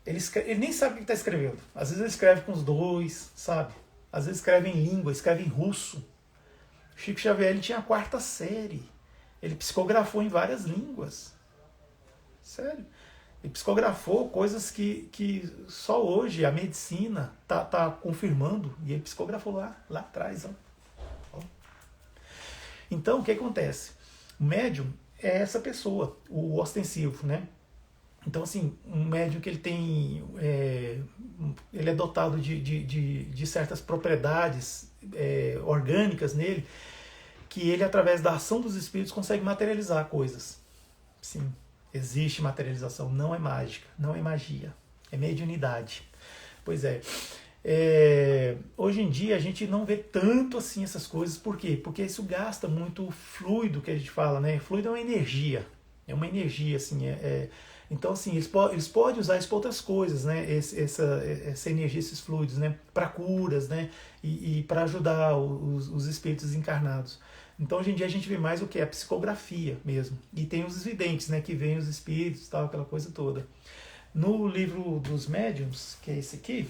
Ele nem sabe o que está escrevendo. Às vezes ele escreve com os dois, sabe? Às vezes escreve em língua, escreve em russo. Chico Xavier ele tinha a 4ª série. Ele psicografou em várias línguas. Sério. Ele psicografou coisas que só hoje a medicina tá confirmando. E ele psicografou lá atrás. Ó. Então, o que acontece? O médium é essa pessoa, o ostensivo, né? Então, assim, um médium que ele tem... ele é dotado de certas propriedades orgânicas nele, que ele, através da ação dos espíritos, consegue materializar coisas. Sim, existe materialização, não é mágica, não é magia, é mediunidade. Pois é. Hoje em dia a gente não vê tanto assim essas coisas, por quê? Porque isso gasta muito fluido, que a gente fala, né? Fluido é uma energia, assim, então, assim, eles podem usar isso para outras coisas, né? Essa energia, esses fluidos, né? Para curas, né? E para ajudar os espíritos encarnados. Então, hoje em dia a gente vê mais o que? A psicografia mesmo. E tem os videntes, né? Que veem os espíritos, tal, aquela coisa toda. No livro dos médiuns, que é esse aqui,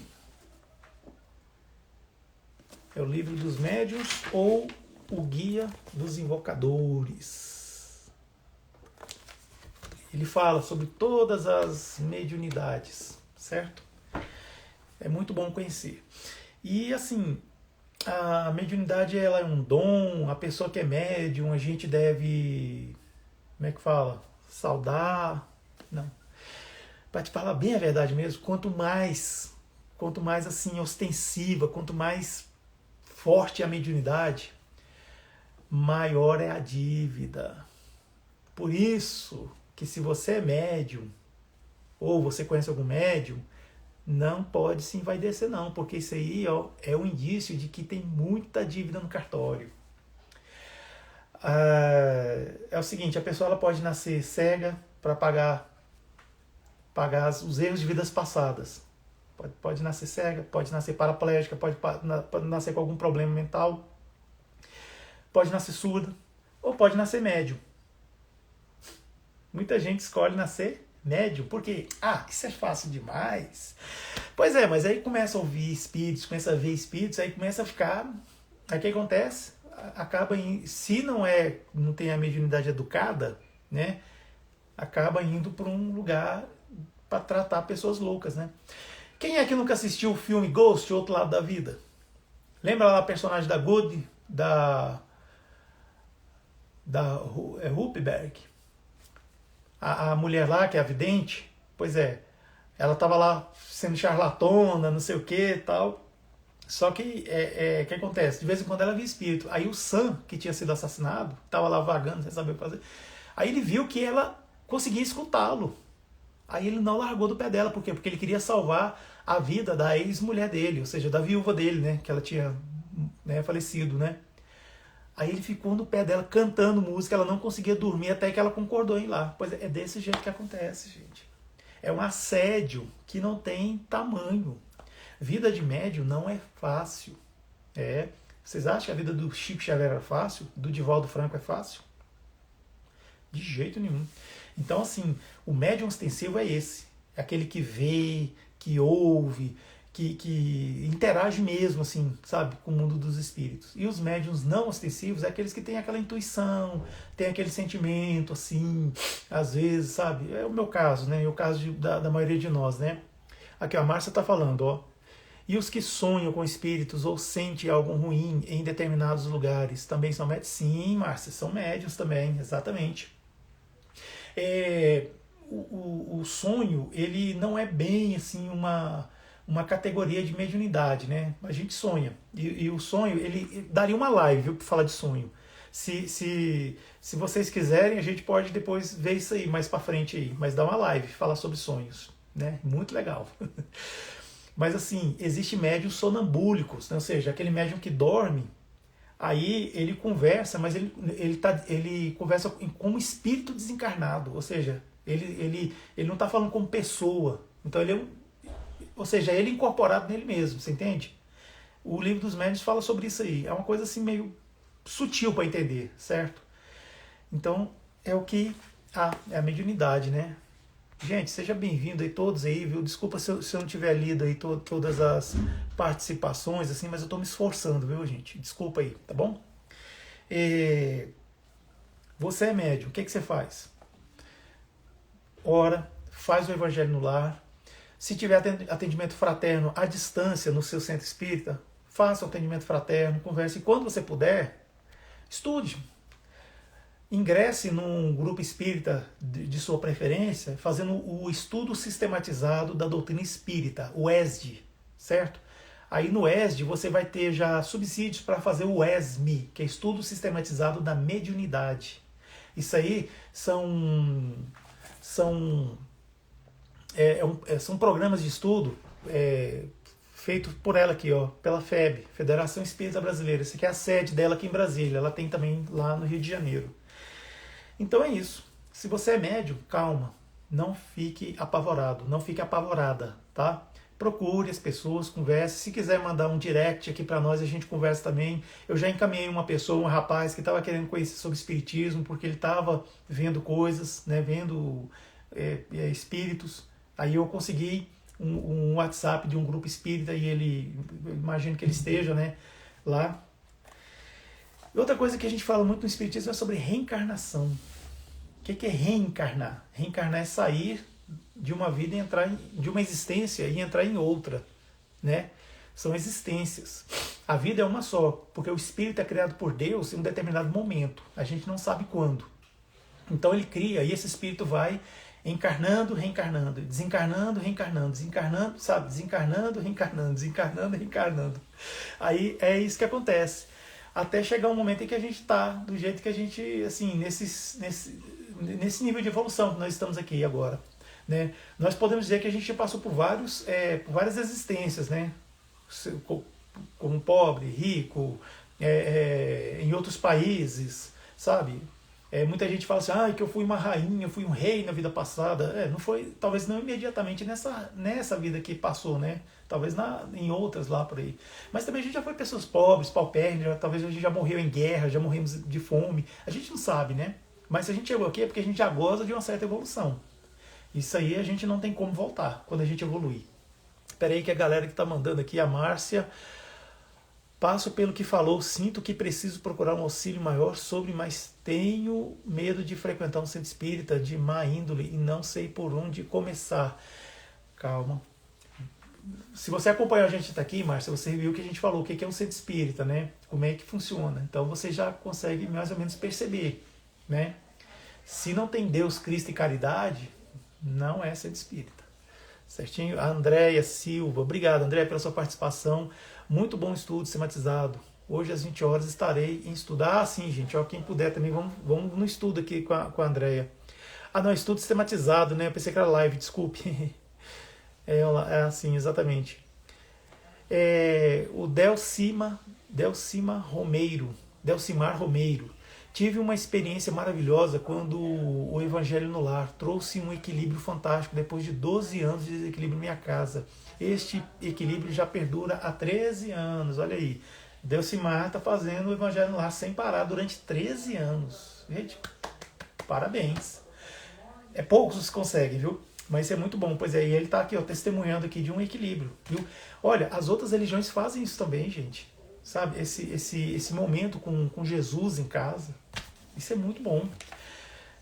é o livro dos médiuns ou o guia dos invocadores. Ele fala sobre todas as mediunidades, certo? É muito bom conhecer. E assim, a mediunidade ela é um dom, a pessoa que é médium, a gente deve, como é que fala? Saudar? Não. Para te falar bem a verdade mesmo, quanto mais assim ostensiva, quanto mais forte a mediunidade, maior é a dívida. Por isso que se você é médium, ou você conhece algum médium, não pode se envaidecer não, porque isso aí ó, é um indício de que tem muita dívida no cartório. É o seguinte, a pessoa ela pode nascer cega para pagar os erros de vidas passadas. Pode nascer cega, pode nascer paraplégica, pode nascer com algum problema mental, pode nascer surda, ou pode nascer médium. Muita gente escolhe nascer médium, porque, isso é fácil demais. Pois é, mas aí começa a ouvir espíritos, começa a ver espíritos, aí começa a ficar... Aí o que acontece? Acaba se não tem a mediunidade educada, né? Acaba indo para um lugar para tratar pessoas loucas, né? Quem é que nunca assistiu o filme Ghost, O Outro Lado da Vida? Lembra lá a personagem da Good, da Ruppberg? A mulher lá, que é a vidente, pois é, ela estava lá sendo charlatona, não sei o que e tal. Só que, o que acontece? De vez em quando ela via espírito. Aí o Sam, que tinha sido assassinado, estava lá vagando, sem saber o que fazer. Aí ele viu que ela conseguia escutá-lo. Aí ele não largou do pé dela. Por quê? Porque ele queria salvar a vida da ex-mulher dele, ou seja, da viúva dele, né? Que ela tinha falecido, né? Aí ele ficou no pé dela cantando música, ela não conseguia dormir até que ela concordou em ir lá. Pois é desse jeito que acontece, gente. É um assédio que não tem tamanho. Vida de médium não é fácil. Vocês acham que a vida do Chico Xavier era fácil? Do Divaldo Franco é fácil? De jeito nenhum. Então, assim, o médium ostensivo é esse. É aquele que vê, que ouve, que interage mesmo, assim, sabe, com o mundo dos espíritos. E os médiums não ostensivos é aqueles que têm aquela intuição, têm aquele sentimento, assim, às vezes, sabe? É o meu caso, né? É o caso da maioria de nós, né? Aqui, ó, a Márcia está falando, ó. E os que sonham com espíritos ou sentem algo ruim em determinados lugares também são médios? Sim, Márcia, são médios também, exatamente. O sonho, ele não é bem assim uma categoria de mediunidade, né? A gente sonha. E o sonho, ele daria uma live, viu, para falar de sonho. Se vocês quiserem, a gente pode depois ver isso aí mais para frente aí. Mas dá uma live, falar sobre sonhos, né? Muito legal. Mas assim, existe médiums sonambúlicos, né? Ou seja, aquele médium que dorme, aí ele conversa, mas ele conversa como espírito desencarnado, ou seja, ele não está falando como pessoa. Então ou seja, ele incorporado nele mesmo, você entende? O livro dos médiuns fala sobre isso aí. É uma coisa assim meio sutil para entender, certo? Então é o que é a mediunidade, né? Gente, seja bem-vindo aí todos aí, viu? Desculpa se eu não tiver lido aí todas as participações, assim, mas eu estou me esforçando, viu, gente? Desculpa aí, tá bom? Você é médium, o que você faz? Ora, faz o evangelho no lar. Se tiver atendimento fraterno à distância no seu centro espírita, faça o atendimento fraterno, converse. E quando você puder, estude. Ingresse num grupo espírita de sua preferência, fazendo o estudo sistematizado da doutrina espírita, o ESD, certo? Aí no ESD você vai ter já subsídios para fazer o ESME, que é Estudo Sistematizado da Mediunidade. Isso aí são programas de estudo feitos por ela aqui, ó, pela FEB, Federação Espírita Brasileira. Essa aqui é a sede dela aqui em Brasília, ela tem também lá no Rio de Janeiro. Então é isso. Se você é médium, calma. Não fique apavorado, não fique apavorada, tá? Procure as pessoas, converse. Se quiser mandar um direct aqui para nós, a gente conversa também. Eu já encaminhei uma pessoa, um rapaz que estava querendo conhecer sobre espiritismo, porque ele estava vendo coisas, né, vendo espíritos. Aí eu consegui um WhatsApp de um grupo espírita e ele, eu imagino que ele esteja, né, lá. Outra coisa que a gente fala muito no espiritismo é sobre reencarnação. O que é reencarnar? Reencarnar é sair de uma vida e entrar de uma existência e entrar em outra, né? São existências. A vida é uma só, porque o espírito é criado por Deus em um determinado momento. A gente não sabe quando. Então ele cria e esse espírito vai encarnando, reencarnando, desencarnando, reencarnando, desencarnando, sabe? Desencarnando, reencarnando, desencarnando, reencarnando. Aí é isso que acontece. Até chegar um momento em que a gente está do jeito que a gente, assim, nesse nível de evolução que nós estamos aqui agora, né? Nós podemos dizer que a gente passou por várias existências, né? Como pobre, rico, em outros países, sabe? Muita gente fala assim, que eu fui uma rainha, eu fui um rei na vida passada. Não foi, talvez não imediatamente nessa vida que passou, né? Talvez em outras lá por aí. Mas também a gente já foi pessoas pobres, paupérrimas, talvez a gente já morreu em guerra, já morremos de fome. A gente não sabe, né? Mas se a gente chegou aqui é porque a gente já goza de uma certa evolução. Isso aí a gente não tem como voltar quando a gente evoluir. Espera aí que a galera que está mandando aqui, a Márcia... Passo pelo que falou, sinto que preciso procurar um auxílio maior mas tenho medo de frequentar um centro espírita de má índole e não sei por onde começar. Calma. Se você acompanhou a gente até aqui, Márcia, você viu que a gente falou o que é um centro espírita, né? Como é que funciona. Então você já consegue mais ou menos perceber, né? Se não tem Deus, Cristo e caridade, não é centro espírita. Certinho? A Andréia Silva, obrigado, Andréia, pela sua participação. Muito bom estudo sistematizado. Hoje às 20 horas estarei em estudar. Sim, gente, quem puder também, vamos no estudo aqui com a Andréia. Não, estudo sistematizado, né? Eu pensei que era live, desculpe. É assim, exatamente. O Delcima Romeiro. Delcimar Romeiro. Tive uma experiência maravilhosa quando o Evangelho no Lar trouxe um equilíbrio fantástico depois de 12 anos de desequilíbrio em minha casa. Este equilíbrio já perdura há 13 anos, olha aí. Delcimar está fazendo o Evangelho no Lar sem parar durante 13 anos. Gente, parabéns. É poucos os que conseguem, viu? Mas isso é muito bom. Pois é, e ele está aqui, ó, testemunhando aqui de um equilíbrio, viu? Olha, as outras religiões fazem isso também, gente. Sabe? Esse momento com Jesus em casa. Isso é muito bom.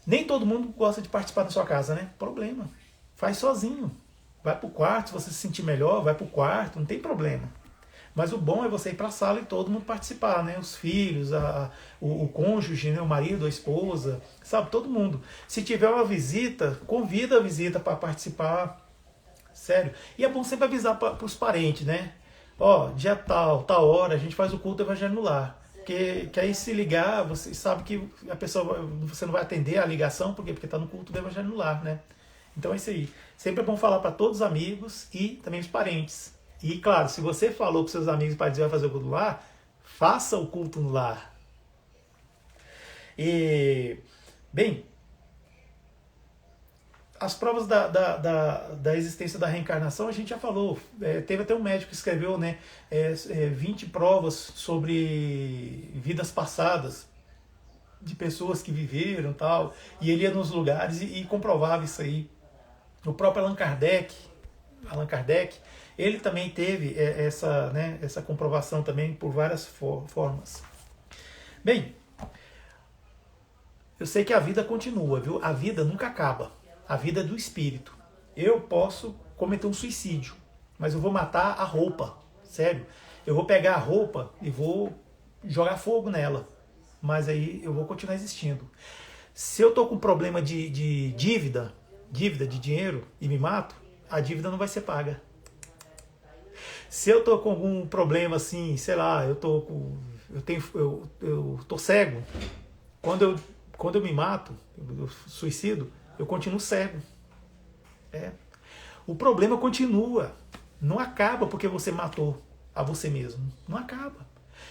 Nem todo mundo gosta de participar da sua casa, né? Problema. Faz sozinho. Vai pro quarto, se você se sentir melhor, vai pro quarto, não tem problema. Mas o bom é você ir para a sala e todo mundo participar, né? Os filhos, o cônjuge, né? O marido, a esposa, sabe? Todo mundo. Se tiver uma visita, convida a visita para participar. Sério. E é bom sempre avisar para os parentes, né? Ó, dia tal hora, a gente faz o culto do Evangelho no Lar. Que aí se ligar, você sabe que a pessoa, você não vai atender a ligação, por quê? Porque está no culto do Evangelho no Lar, né? Então é isso aí. Sempre é bom falar para todos os amigos e também os parentes. E claro, se você falou para seus amigos e parentes que vai fazer o culto no lar, faça o culto no lar. E, bem, as provas da existência da reencarnação a gente já falou. Teve até um médico que escreveu, né, 20 provas sobre vidas passadas de pessoas que viveram tal, e ele ia nos lugares e comprovava isso aí. O próprio Allan Kardec, ele também teve essa comprovação também por várias formas. Bem, eu sei que a vida continua, viu? A vida nunca acaba. A vida é do espírito. Eu posso cometer um suicídio, mas eu vou matar a roupa. Sério. Eu vou pegar a roupa e vou jogar fogo nela. Mas aí eu vou continuar existindo. Se eu estou com problema de dívida de dinheiro e me mato, a dívida não vai ser paga. Se eu tô com algum problema assim, sei lá, eu tô cego, quando eu me mato, eu suicido, eu continuo cego. O problema continua. Não acaba porque você matou a você mesmo. Não acaba.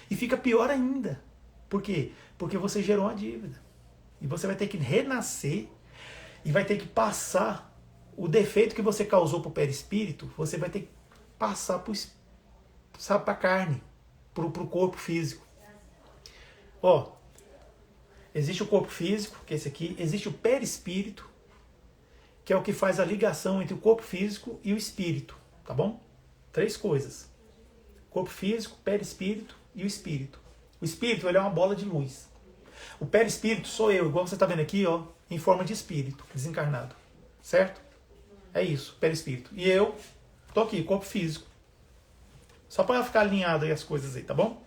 E fica pior ainda. Por quê? Porque você gerou uma dívida. E você vai ter que renascer e vai ter que passar o defeito que você causou para o perispírito, você vai ter que passar para a carne, para o corpo físico. Ó, existe o corpo físico, que é esse aqui, existe o perispírito, que é o que faz a ligação entre o corpo físico e o espírito, tá bom? 3 coisas. Corpo físico, perispírito e o espírito. O espírito, ele é uma bola de luz. O perispírito sou eu, igual você está vendo aqui, ó, em forma de espírito, desencarnado. Certo? É isso, perispírito. E eu tô aqui, corpo físico. Só para ficar alinhado aí as coisas aí, tá bom?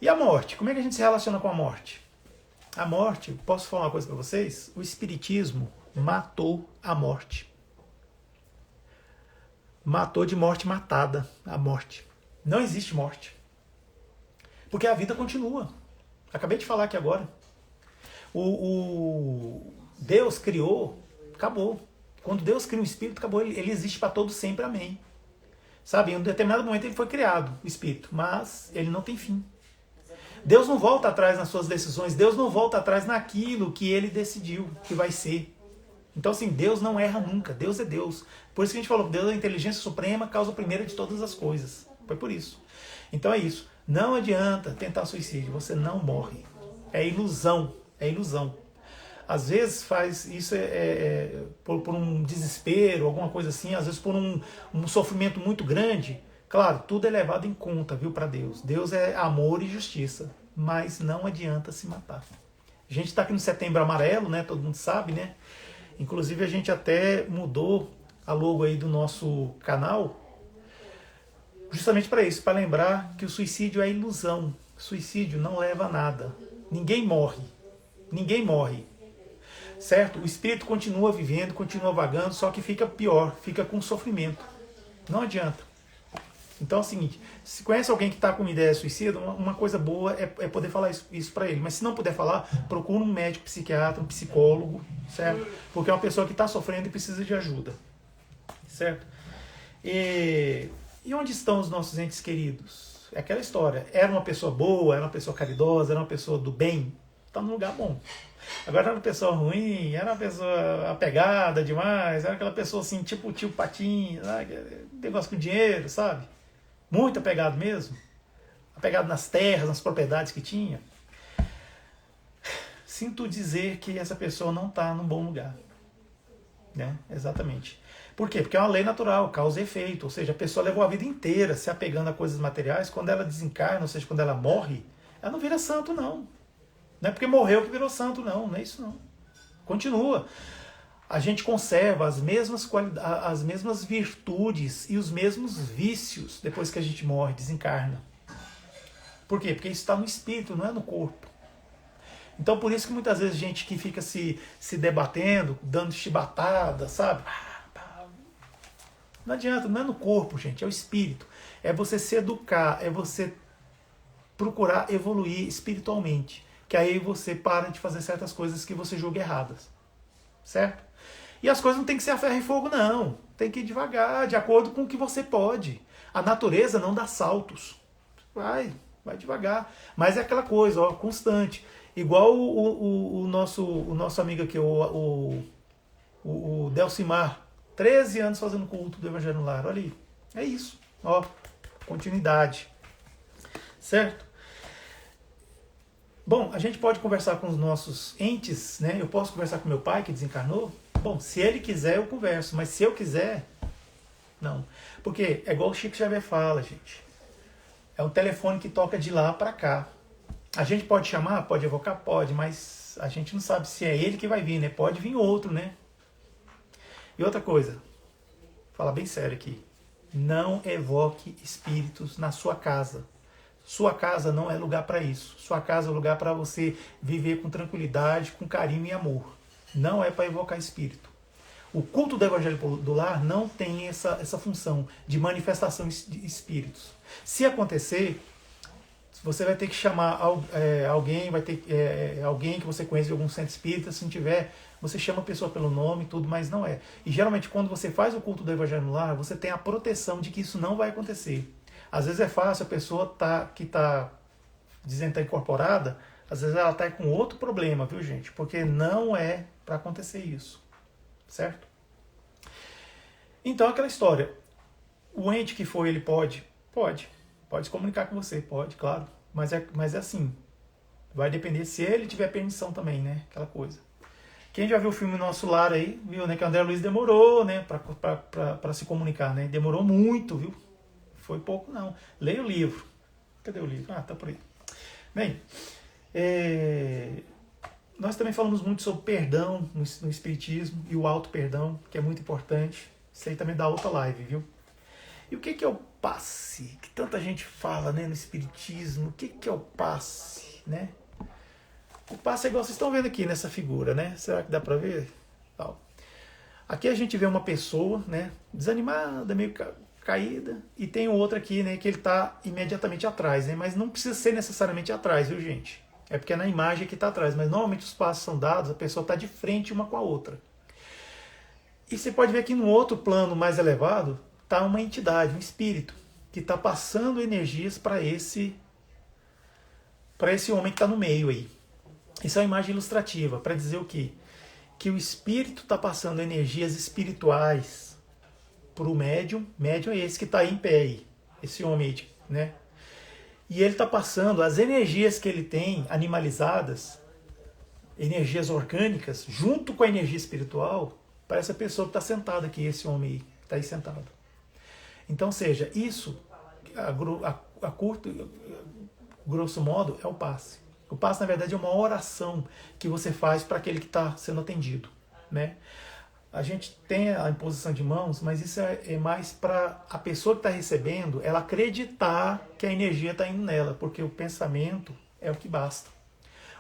E a morte? Como é que a gente se relaciona com a morte? A morte, posso falar uma coisa para vocês? O espiritismo matou a morte. Matou de morte matada a morte. Não existe morte. Porque a vida continua. Acabei de falar aqui agora. O Deus criou, acabou. Quando Deus cria um espírito, acabou. Ele existe para todo sempre, amém. Sabe, em um determinado momento ele foi criado, o espírito, mas ele não tem fim. Deus não volta atrás nas suas decisões, Deus não volta atrás naquilo que ele decidiu que vai ser. Então assim, Deus não erra nunca, Deus é Deus. Por isso que a gente falou que Deus é a inteligência suprema, causa primeira de todas as coisas. Foi por isso. Então é isso. Não adianta tentar suicídio, você não morre. É ilusão, é ilusão. Às vezes faz isso por um desespero, alguma coisa assim, às vezes por um sofrimento muito grande. Claro, tudo é levado em conta, viu, para Deus. Deus é amor e justiça, mas não adianta se matar. A gente está aqui no Setembro Amarelo, né? Todo mundo sabe, né? Inclusive a gente até mudou a logo aí do nosso canal, justamente para isso, para lembrar que o suicídio é ilusão. O suicídio não leva a nada. Ninguém morre. Ninguém morre. Certo? O espírito continua vivendo, continua vagando, só que fica pior, fica com sofrimento. Não adianta. Então é o seguinte, se conhece alguém que está com uma ideia suicida, uma coisa boa é poder falar isso para ele. Mas se não puder falar, procura um médico, psiquiatra, um psicólogo, certo? Porque é uma pessoa que está sofrendo e precisa de ajuda. Certo? E onde estão os nossos entes queridos? É aquela história. Era uma pessoa boa, era uma pessoa caridosa, era uma pessoa do bem. Está num lugar bom. Agora era uma pessoa ruim, era uma pessoa apegada demais, era aquela pessoa assim, tipo o tio Patinho, negócio com dinheiro, sabe? Muito apegado mesmo. Apegado nas terras, nas propriedades que tinha. Sinto dizer que essa pessoa não está num bom lugar. Né? Exatamente. Por quê? Porque é uma lei natural, causa e efeito. Ou seja, a pessoa levou a vida inteira se apegando a coisas materiais. Quando ela desencarna, ou seja, quando ela morre, ela não vira santo, não. Não é porque morreu que virou santo, não. Não é isso, não. Continua. A gente conserva as mesmas as mesmas virtudes e os mesmos vícios depois que a gente morre, desencarna. Por quê? Porque isso está no espírito, não é no corpo. Então por isso que muitas vezes gente que fica se debatendo, dando chibatada, sabe? Não adianta, não é no corpo, gente, é o espírito. É você se educar, é você procurar evoluir espiritualmente. Que aí você para de fazer certas coisas que você julga erradas. Certo? E as coisas não tem que ser a ferro e fogo, não. Tem que ir devagar, de acordo com o que você pode. A natureza não dá saltos. Vai devagar. Mas é aquela coisa, ó, constante. Igual o nosso amigo aqui, o Delcimar. 13 anos fazendo culto do Evangelho no Lar. Olha aí. É isso. Ó, continuidade. Certo? Bom, a gente pode conversar com os nossos entes, né? Eu posso conversar com meu pai, que desencarnou? Bom, se ele quiser, eu converso. Mas se eu quiser, não. Porque é igual o Chico Xavier fala, gente. É um telefone que toca de lá para cá. A gente pode chamar? Pode evocar? Pode. Mas a gente não sabe se é ele que vai vir, né? Pode vir outro, né? E outra coisa. Vou falar bem sério aqui. Não evoque espíritos na sua casa. Sua casa não é lugar para isso. Sua casa é lugar para você viver com tranquilidade, com carinho e amor. Não é para evocar espírito. O culto do Evangelho do Lar não tem essa função de manifestação de espíritos. Se acontecer, você vai ter que chamar alguém, vai ter alguém que você conhece de algum centro espírita. Se não tiver, você chama a pessoa pelo nome, tudo, mas não é. E geralmente quando você faz o culto do Evangelho no Lar, você tem a proteção de que isso não vai acontecer. Às vezes é fácil, a pessoa que está dizendo que está incorporada, às vezes ela está com outro problema, viu, gente? Porque não é para acontecer isso. Certo? Então, aquela história. O ente que for, ele pode se comunicar com você, pode, claro. Mas é assim. Vai depender se ele tiver permissão também, né? Aquela coisa. Quem já viu o filme Nosso Lar aí, viu, né? Que o André Luiz demorou, né? Para se comunicar, né? Demorou muito, viu? Foi pouco, não. Leia o livro. Cadê o livro? Ah, tá por aí. Bem, nós também falamos muito sobre perdão no Espiritismo e o auto-perdão, que é muito importante. Isso aí também dá outra live, viu? E o que é o passe? Que tanta gente fala, né, no Espiritismo. O que é o passe, né? O passe é igual vocês estão vendo aqui nessa figura, né? Será que dá pra ver? Tal. Aqui a gente vê uma pessoa, né, desanimada, meio caída, e tem outra aqui, né, que ele está imediatamente atrás, né? Mas não precisa ser necessariamente atrás, viu, gente? É porque é na imagem que está atrás, mas normalmente os passos são dados, a pessoa está de frente uma com a outra. E você pode ver que no outro plano mais elevado está uma entidade, um espírito, que está passando energias para esse homem que está no meio aí. Isso é uma imagem ilustrativa, para dizer o quê? Que o espírito está passando energias espirituais para o médium. Médium é esse que está aí em pé aí, esse homem aí, né? E ele está passando as energias que ele tem animalizadas, energias orgânicas, junto com a energia espiritual, para essa pessoa que está sentada aqui, esse homem aí, que está aí sentado. Então, seja, isso, a curto, grosso modo, é o passe. O passe, na verdade, é uma oração que você faz para aquele que está sendo atendido, né? A gente tem a imposição de mãos, mas isso é mais para a pessoa que está recebendo, ela acreditar que a energia está indo nela, porque o pensamento é o que basta.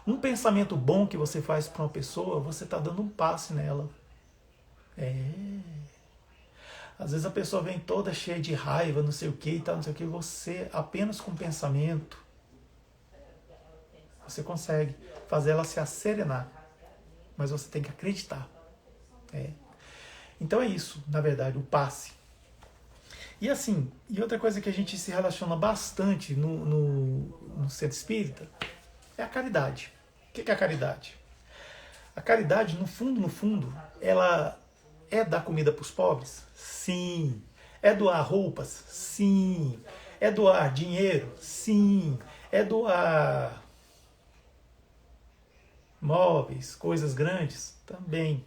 Um pensamento bom que você faz para uma pessoa, você está dando um passe nela. Às vezes a pessoa vem toda cheia de raiva, não sei o que e tal, não sei o que, você apenas com pensamento, você consegue fazer ela se asserenar. Mas você tem que acreditar. Então é isso, na verdade, o passe. E assim, e outra coisa que a gente se relaciona bastante no centro espírita é a caridade. O que é a caridade? A caridade, no fundo, ela é dar comida para os pobres? Sim. É doar roupas? Sim. É doar dinheiro? Sim. É doar móveis, coisas grandes? Também.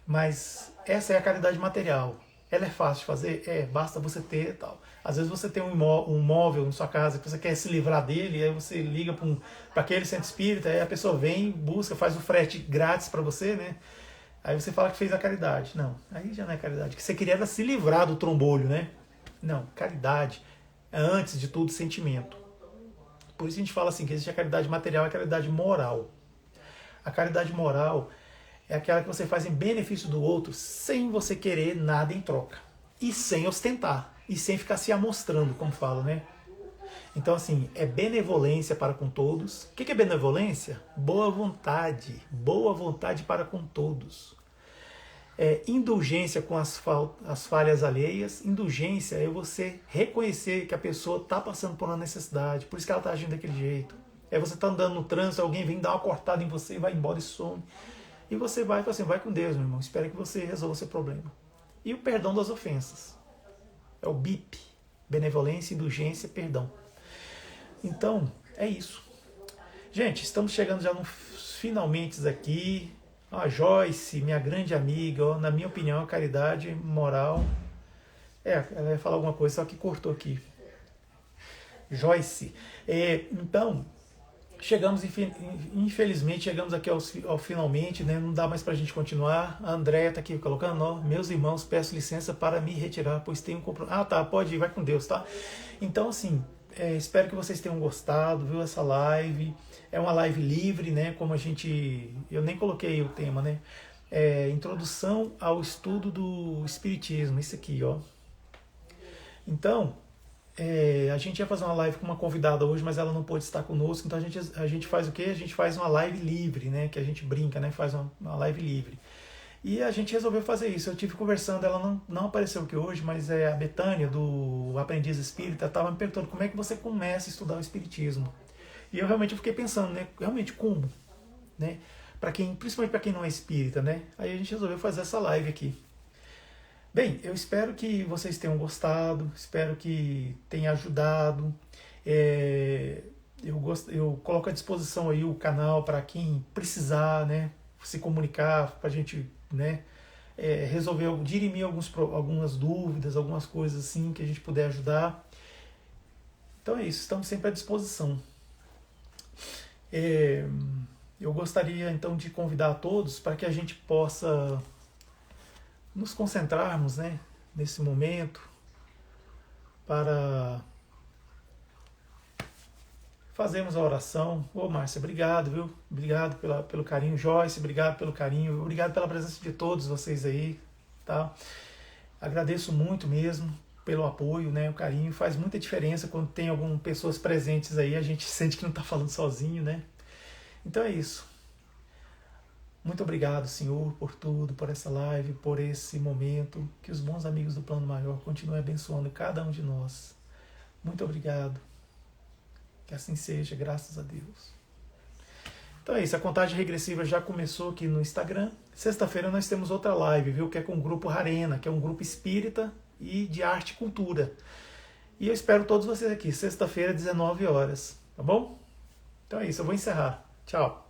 Mas essa é a caridade material. Ela é fácil de fazer? É, basta você ter e tal. Às vezes você tem um móvel na sua casa que você quer se livrar dele, aí você liga para aquele centro espírita, aí a pessoa vem, busca, faz o frete grátis para você, né? Aí você fala que fez a caridade. Não, aí já não é caridade. O que você queria era se livrar do trombolho, né? Não, caridade é, antes de tudo, sentimento. Por isso a gente fala assim, que existe a caridade material e a caridade moral. A caridade moral é aquela que você faz em benefício do outro sem você querer nada em troca. E sem ostentar. E sem ficar se amostrando, como falo, né? Então, assim, é benevolência para com todos. O que é benevolência? Boa vontade. Boa vontade para com todos. É indulgência com as falhas alheias. Indulgência é você reconhecer que a pessoa está passando por uma necessidade, por isso que ela está agindo daquele jeito. É você estar andando no trânsito, alguém vem dar uma cortada em você, vai embora e some. E você vai e fala assim, vai com Deus, meu irmão, espera que você resolva o seu problema. E o perdão das ofensas. É o BIP. Benevolência, indulgência, perdão. Então, é isso. Gente, estamos chegando já nos finalmente aqui. A Joyce, minha grande amiga, ó, na minha opinião, a caridade moral. Ela ia falar alguma coisa, só que cortou aqui. Joyce. Então, chegamos, infelizmente, chegamos aqui ao finalmente, né? Não dá mais pra gente continuar. A Andréia está aqui colocando, ó, meus irmãos, peço licença para me retirar, pois tenho um compromisso. Ah, tá, pode ir, vai com Deus, tá? Então, assim, espero que vocês tenham gostado, viu, essa live. É uma live livre, né? Como a gente... Eu nem coloquei o tema, né? Introdução ao estudo do Espiritismo, isso aqui, ó. Então, a gente ia fazer uma live com uma convidada hoje, mas ela não pôde estar conosco, então a gente faz o quê? A gente faz uma live livre, né? Que a gente brinca, né? Faz uma live livre. E a gente resolveu fazer isso. Eu tive conversando, ela não apareceu aqui hoje, mas a Betânia, do Aprendiz Espírita, estava me perguntando como é que você começa a estudar o Espiritismo. E eu realmente fiquei pensando, né? Realmente como? Né? Principalmente para quem não é espírita, né? Aí a gente resolveu fazer essa live aqui. Bem, eu espero que vocês tenham gostado, espero que tenha ajudado. Eu coloco à disposição aí o canal para quem precisar, né? Se comunicar, para a gente, né? Resolver, dirimir algumas dúvidas, algumas coisas assim que a gente puder ajudar. Então é isso, estamos sempre à disposição. Eu gostaria então de convidar a todos para que a gente possa nos concentrarmos, né, nesse momento para fazermos a oração. Ô Márcia, obrigado, viu? Obrigado pelo carinho. Joyce, obrigado pelo carinho. Obrigado pela presença de todos vocês aí, tá? Agradeço muito mesmo pelo apoio, né, o carinho. Faz muita diferença quando tem algumas pessoas presentes aí, a gente sente que não está falando sozinho, né? Então é isso. Muito obrigado, Senhor, por tudo, por essa live, por esse momento. Que os bons amigos do Plano Maior continuem abençoando cada um de nós. Muito obrigado. Que assim seja, graças a Deus. Então é isso, a contagem regressiva já começou aqui no Instagram. Sexta-feira nós temos outra live, viu? Que é com o grupo Rarena, que é um grupo espírita e de arte e cultura. E eu espero todos vocês aqui, sexta-feira, 19 horas. Tá bom? Então é isso, eu vou encerrar. Tchau.